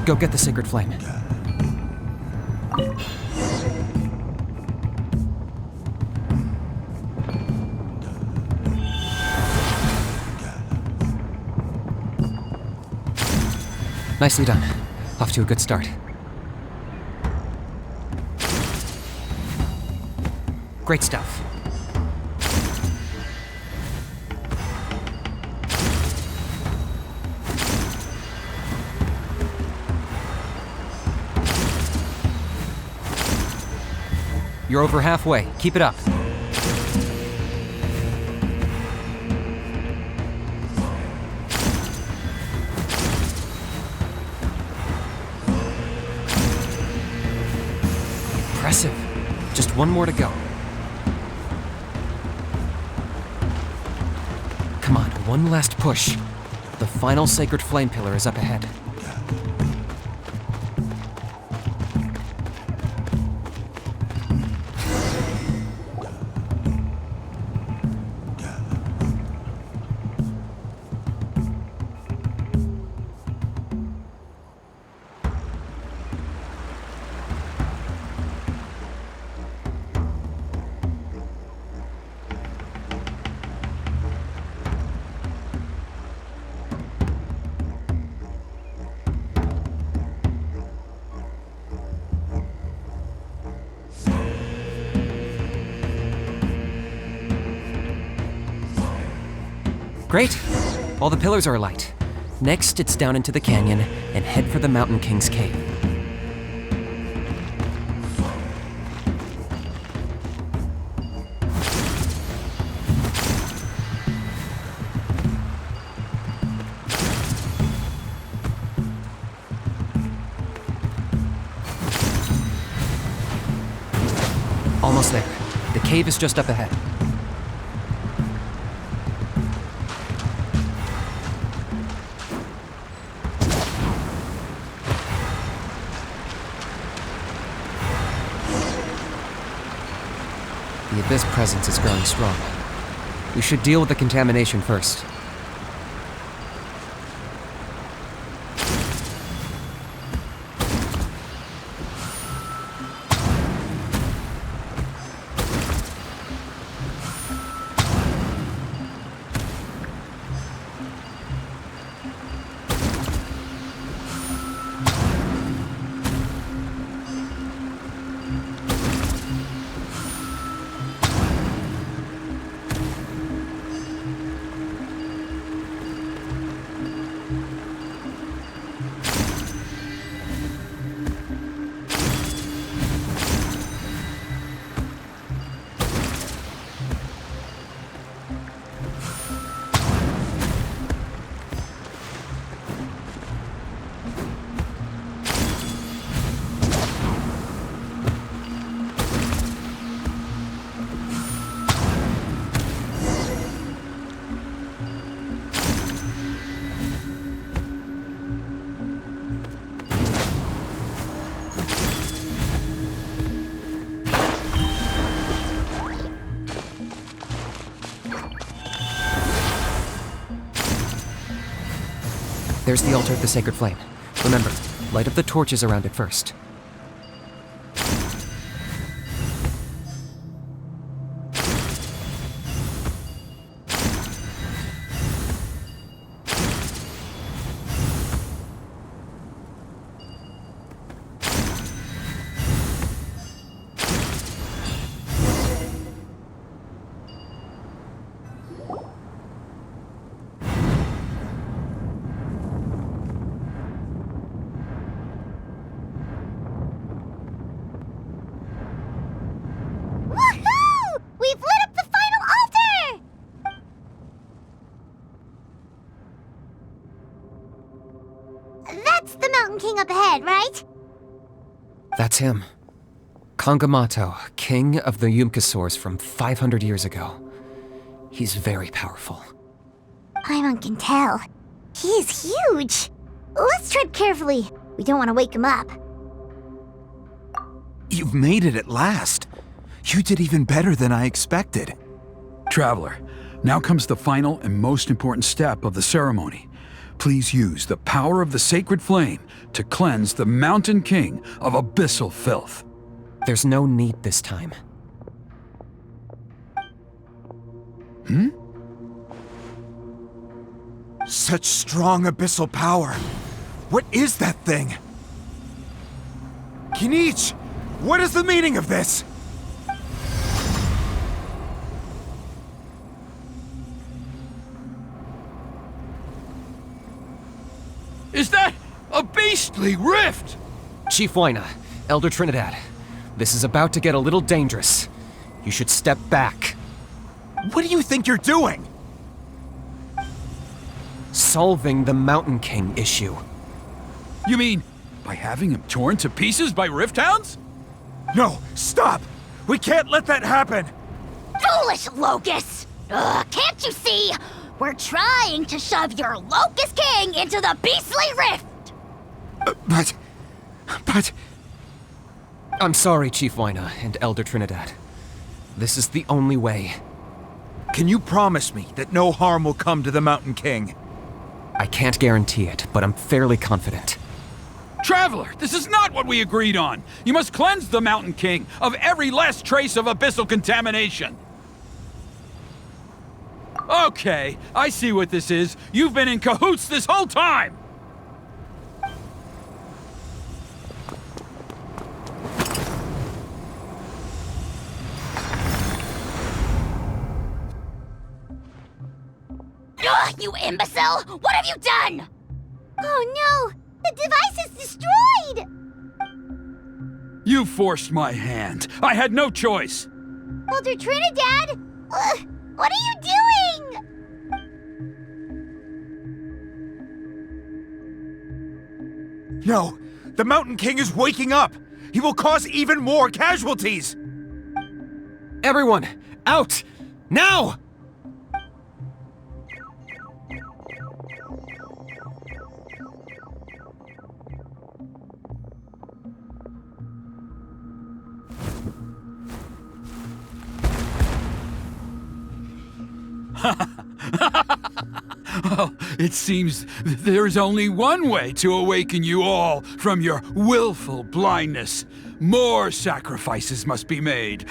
Go get the sacred flame. Nicely done. Off to a good start. Great stuff. You're over halfway. Keep it up. Impressive. Just one more to go. Come on, one last push. The final sacred flame pillar is up ahead. Great! All the pillars are alight. Next, it's down into the canyon and head for the Mountain King's cave. Almost there. The cave is just up ahead. The Abyss presence is growing strong. We should deal with the contamination first. There's the altar of the sacred flame. Remember, light up the torches around it first. That's the Mountain King up ahead, right? That's him. Kangamato, king of the Yumkasaurs from 500 years ago. He's very powerful. Paimon can tell. He's huge. Let's tread carefully. We don't want to wake him up. You've made it at last. You did even better than I expected. Traveler, now comes the final and most important step of the ceremony. Please use the power of the sacred flame to cleanse the Mountain King of abyssal filth. There's no need this time. Such strong abyssal power. What is that thing? Kinich, what is the meaning of this? Is that a beastly rift? Chief Waina, Elder Trinidad, this is about to get a little dangerous. You should step back. What do you think you're doing? Solving the Mountain King issue. You mean by having him torn to pieces by rift hounds? No, stop! We can't let that happen! Foolish Locust! Can't you see? We're trying to shove your Locust King into the beastly rift! But... I'm sorry, Chief Waina and Elder Trinidad. This is the only way. Can you promise me that no harm will come to the Mountain King? I can't guarantee it, but I'm fairly confident. Traveler, this is not what we agreed on. You must cleanse the Mountain King of every last trace of abyssal contamination. Okay, I see what this is. You've been in cahoots this whole time! Ugh, you imbecile! What have you done? Oh no! The device is destroyed! You forced my hand. I had no choice. Elder Trinidad! What are you doing? No! The Mountain King is waking up! He will cause even more casualties! Everyone, out! Now! Well, it seems there is only one way to awaken you all from your willful blindness. More sacrifices must be made.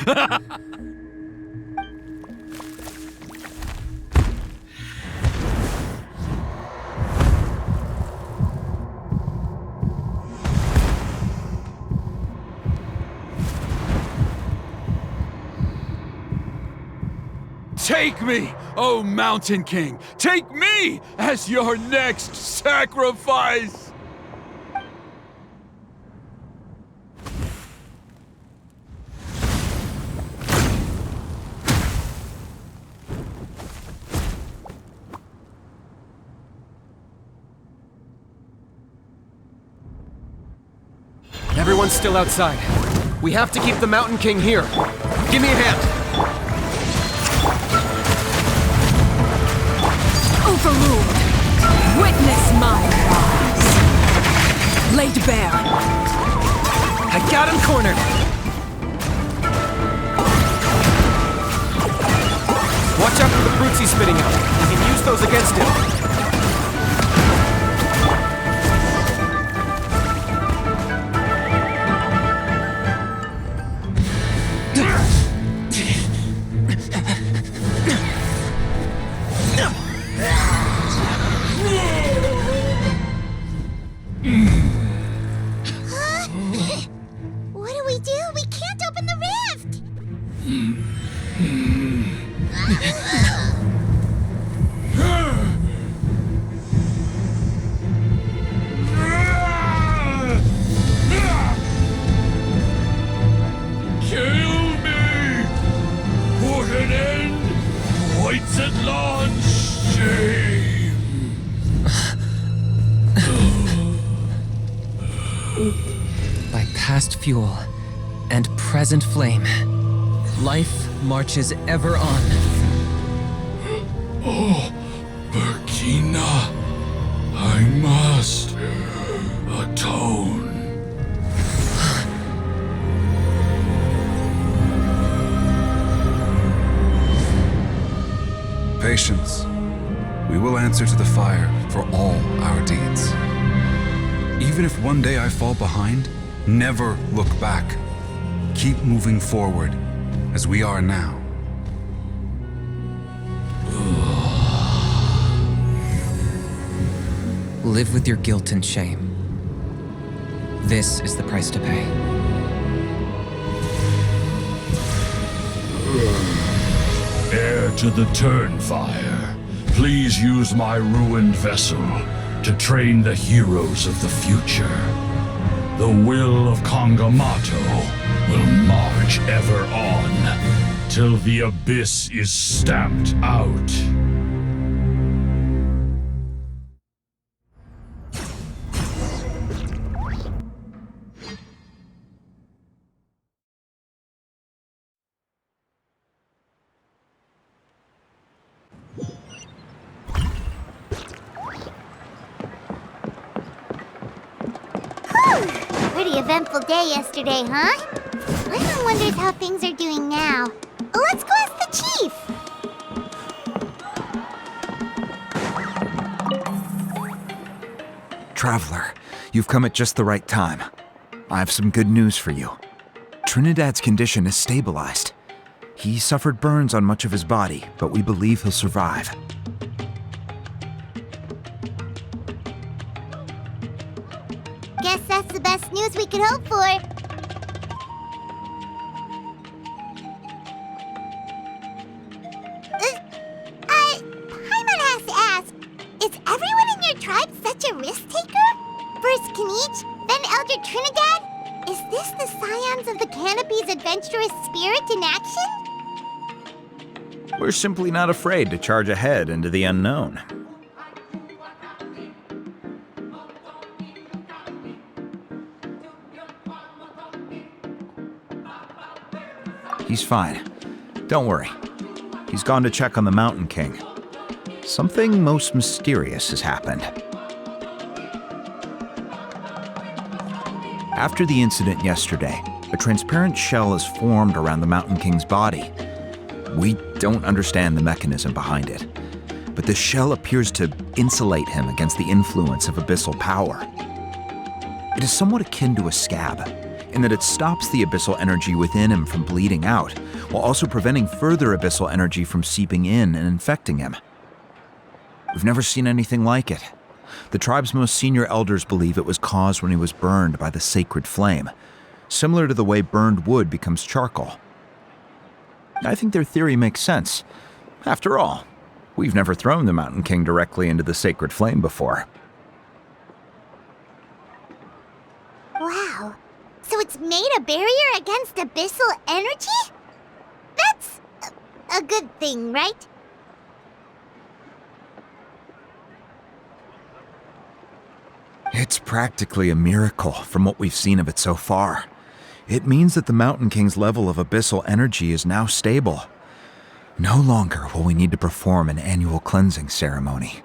Take me, O Mountain King! Take me as your next sacrifice! Everyone's still outside. We have to keep the Mountain King here. Give me a hand. Overruled. Witness my rise. Laid bare. I got him cornered. Watch out for the fruits he's spitting out. We can use those against him. What do we do? We can't open the rift! past fuel and present flame. Life marches ever on. Oh, Burkina, I must atone. Patience. We will answer to the fire for all our deeds. Even if one day I fall behind, never look back. Keep moving forward, as we are now. Live with your guilt and shame. This is the price to pay. Heir to the Turnfire, please use my ruined vessel to train the heroes of the future. The will of Kangamato will march ever on, till the abyss is stamped out. Pretty eventful day yesterday, huh? Everyone wonders how things are doing now. Let's go ask the chief! Traveler, you've come at just the right time. I have some good news for you. Trinidad's condition is stabilized. He suffered burns on much of his body, but we believe he'll survive. Guess that's the best news we could hope for. Paimon has to ask, is everyone in your tribe such a risk-taker? First Kinich, then Elder Trinidad? Is this the Scions of the Canopy's adventurous spirit in action? We're simply not afraid to charge ahead into the unknown. He's fine. Don't worry. He's gone to check on the Mountain King. Something most mysterious has happened. After the incident yesterday, a transparent shell is formed around the Mountain King's body. We don't understand the mechanism behind it, but the shell appears to insulate him against the influence of abyssal power. It is somewhat akin to a scab, in that it stops the abyssal energy within him from bleeding out, while also preventing further abyssal energy from seeping in and infecting him. We've never seen anything like it. The tribe's most senior elders believe it was caused when he was burned by the sacred flame, similar to the way burned wood becomes charcoal. I think their theory makes sense. After all, we've never thrown the Mountain King directly into the sacred flame before. Wow. So it's made a barrier against abyssal energy? That's a good thing, right? It's practically a miracle from what we've seen of it so far. It means that the Mountain King's level of abyssal energy is now stable. No longer will we need to perform an annual cleansing ceremony.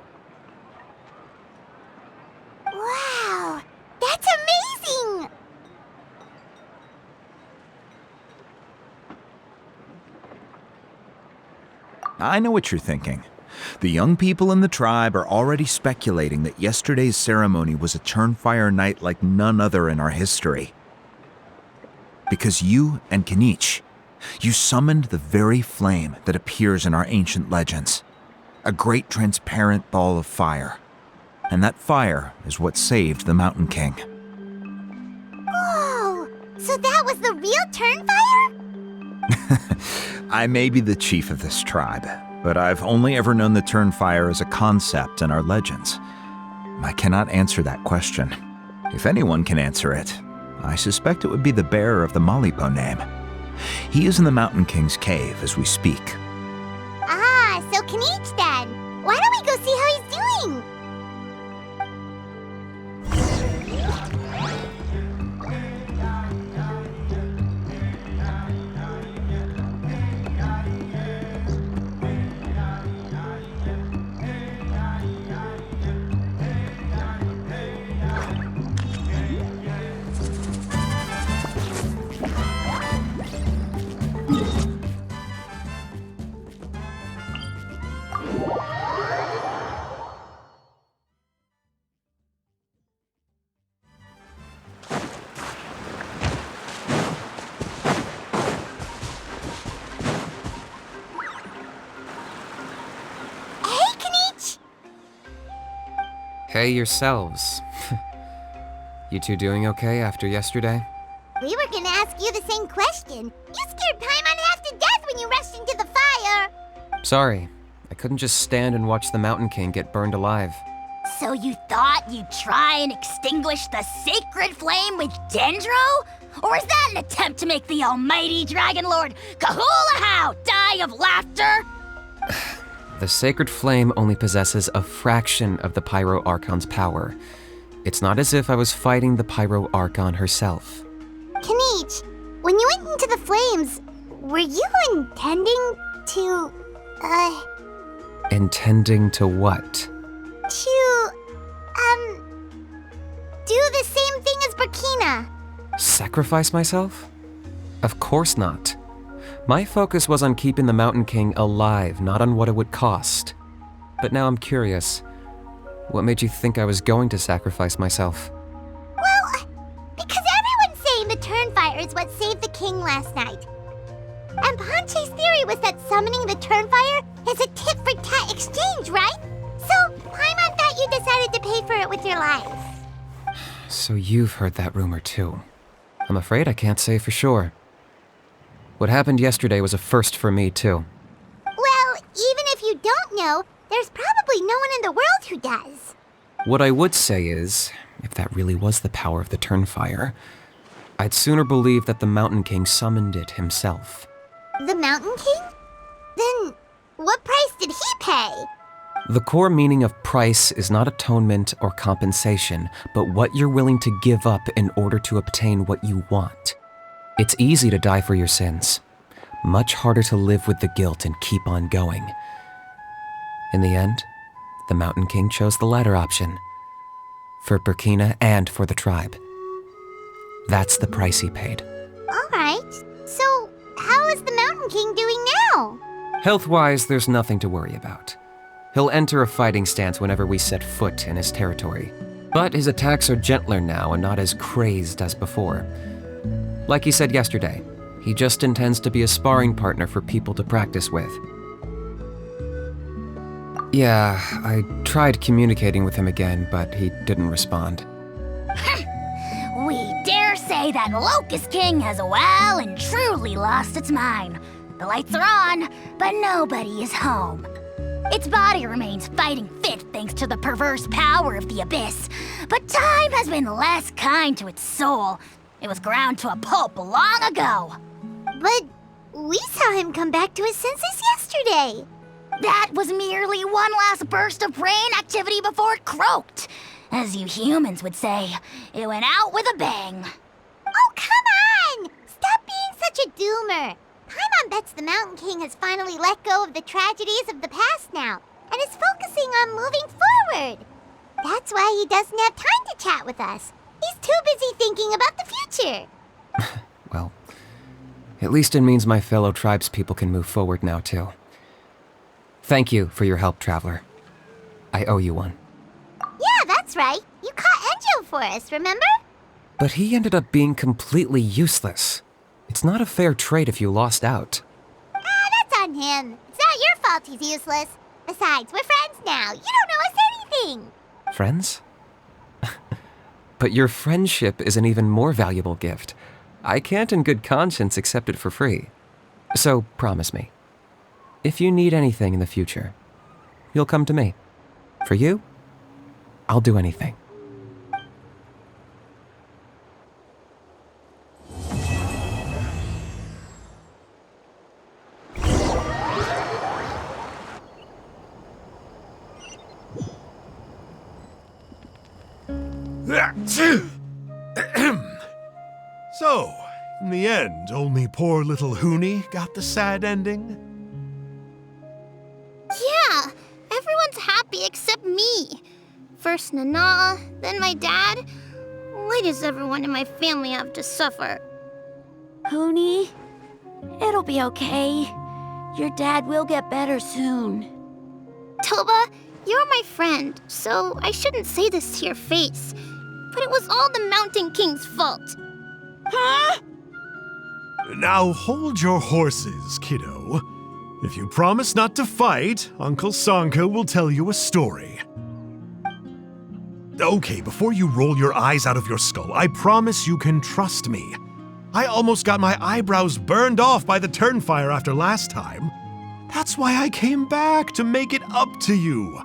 Wow, that's amazing! I know what you're thinking. The young people in the tribe are already speculating that yesterday's ceremony was a Turnfire night like none other in our history. Because you and Kinich, you summoned the very flame that appears in our ancient legends. A great transparent ball of fire. And that fire is what saved the Mountain King. Whoa! So that was the real Turnfire? I may be the chief of this tribe, but I've only ever known the Turnfire as a concept in our legends. I cannot answer that question. If anyone can answer it, I suspect it would be the bearer of the Malipo name. He is in the Mountain King's cave as we speak. Ah, so Kinich then. Why don't we go see how he's doing? Hey yourselves. You two doing okay after yesterday? We were gonna ask you the same question. You scared Paimon half to death when you rushed into the fire. Sorry, I couldn't just stand and watch the Mountain King get burned alive. So you thought you'd try and extinguish the sacred flame with Dendro? Or is that an attempt to make the almighty Dragon Lord Kahulahau die of laughter? The sacred flame only possesses a fraction of the Pyro Archon's power. It's not as if I was fighting the Pyro Archon herself. Kinich, when you went into the flames, were you intending to, Intending to what? to, do the same thing as Burkina? Sacrifice myself? Of course not. My focus was on keeping the Mountain King alive, not on what it would cost. But now I'm curious. What made you think I was going to sacrifice myself? Well, because everyone's saying the Turnfire is what saved the king last night. And Ponche's theory was that summoning the Turnfire is a tit-for-tat exchange, right? So, Paimon thought you decided to pay for it with your life. So you've heard that rumor too. I'm afraid I can't say for sure. What happened yesterday was a first for me too. Well, even if you don't know, there's probably no one in the world who does. What I would say is, if that really was the power of the Turnfire, I'd sooner believe that the Mountain King summoned it himself. The Mountain King? Then, what price did he pay? The core meaning of price is not atonement or compensation, but what you're willing to give up in order to obtain what you want. It's easy to die for your sins. Much harder to live with the guilt and keep on going. In the end, the Mountain King chose the latter option. For Burkina and for the tribe. That's the price he paid. Alright, so how is the Mountain King doing now? Health-wise, there's nothing to worry about. He'll enter a fighting stance whenever we set foot in his territory. But his attacks are gentler now and not as crazed as before. Like he said yesterday, he just intends to be a sparring partner for people to practice with. Yeah, I tried communicating with him again, but he didn't respond. We dare say that Locust King has well and truly lost its mind. The lights are on, but nobody is home. Its body remains fighting fit thanks to the perverse power of the Abyss, but time has been less kind to its soul. It was ground to a pulp long ago. But we saw him come back to his senses yesterday. That was merely one last burst of brain activity before it croaked. As you humans would say, it went out with a bang. Oh, come on! Stop being such a doomer. Paimon bets the Mountain King has finally let go of the tragedies of the past now, and is focusing on moving forward. That's why he doesn't have time to chat with us. He's too busy thinking about the future. Well, at least it means my fellow tribespeople can move forward now, too. Thank you for your help, Traveler. I owe you one. Yeah, that's right. You caught Enjo for us, remember? But he ended up being completely useless. It's not a fair trade if you lost out. That's on him. It's not your fault he's useless. Besides, we're friends now. You don't owe us anything. Friends? But your friendship is an even more valuable gift. I can't in good conscience accept it for free. So promise me, if you need anything in the future, you'll come to me. For you, I'll do anything. So, in the end, only poor little Huni got the sad ending? Yeah, everyone's happy except me. First Nana, then my dad. Why does everyone in my family have to suffer? Huni, it'll be okay. Your dad will get better soon. Toba, you're my friend, so I shouldn't say this to your face. But it was all the Mountain King's fault. Huh? Now hold your horses, kiddo. If you promise not to fight, Uncle Sanka will tell you a story. Okay, before you roll your eyes out of your skull, I promise you can trust me. I almost got my eyebrows burned off by the Turnfire after last time. That's why I came back, to make it up to you.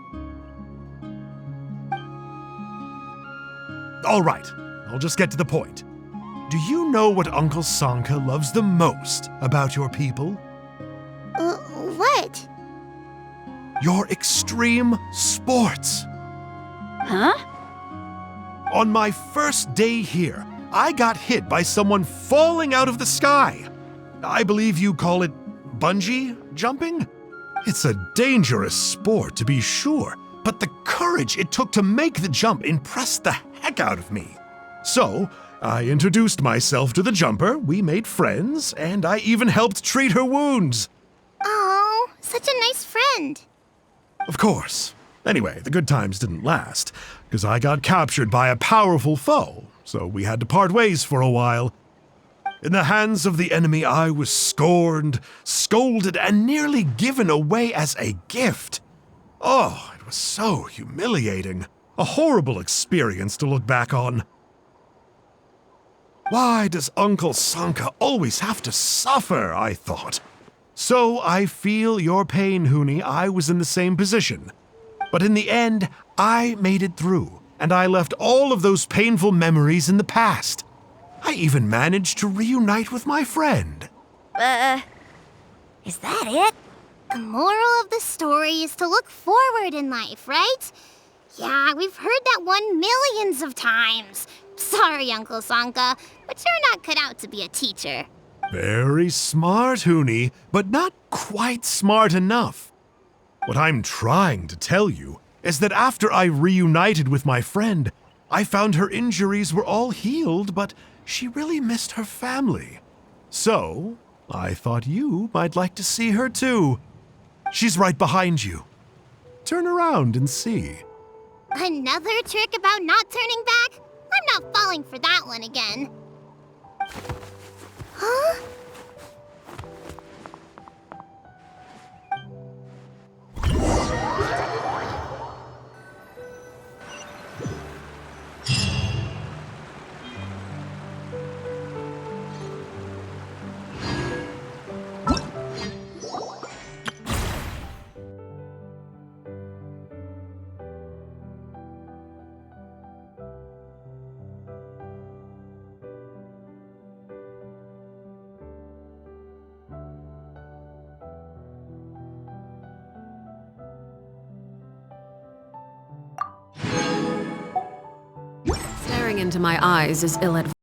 All right, I'll just get to the point. Do you know what Uncle Sanka loves the most about your people? What? Your extreme sports. Huh? On my first day here, I got hit by someone falling out of the sky. I believe you call it bungee jumping? It's a dangerous sport, to be sure, but the courage it took to make the jump impressed the heck out of me. So, I introduced myself to the jumper, we made friends, and I even helped treat her wounds. Oh, such a nice friend. Of course. Anyway, the good times didn't last, because I got captured by a powerful foe, so we had to part ways for a while. In the hands of the enemy, I was scorned, scolded, and nearly given away as a gift. Oh, it was so humiliating. A horrible experience to look back on. Why does Uncle Sanka always have to suffer, I thought. So I feel your pain, Huni. I was in the same position. But in the end, I made it through, and I left all of those painful memories in the past. I even managed to reunite with my friend. Is that it? The moral of the story is to look forward in life, right? Yeah, we've heard that one millions of times. Sorry, Uncle Sanka, but you're not cut out to be a teacher. Very smart, Huni, but not quite smart enough. What I'm trying to tell you is that after I reunited with my friend, I found her injuries were all healed, but she really missed her family. So, I thought you might like to see her too. She's right behind you. Turn around and see. Another trick about not turning back? I'm not falling for that one again. Huh? Staring into my eyes is ill-advised.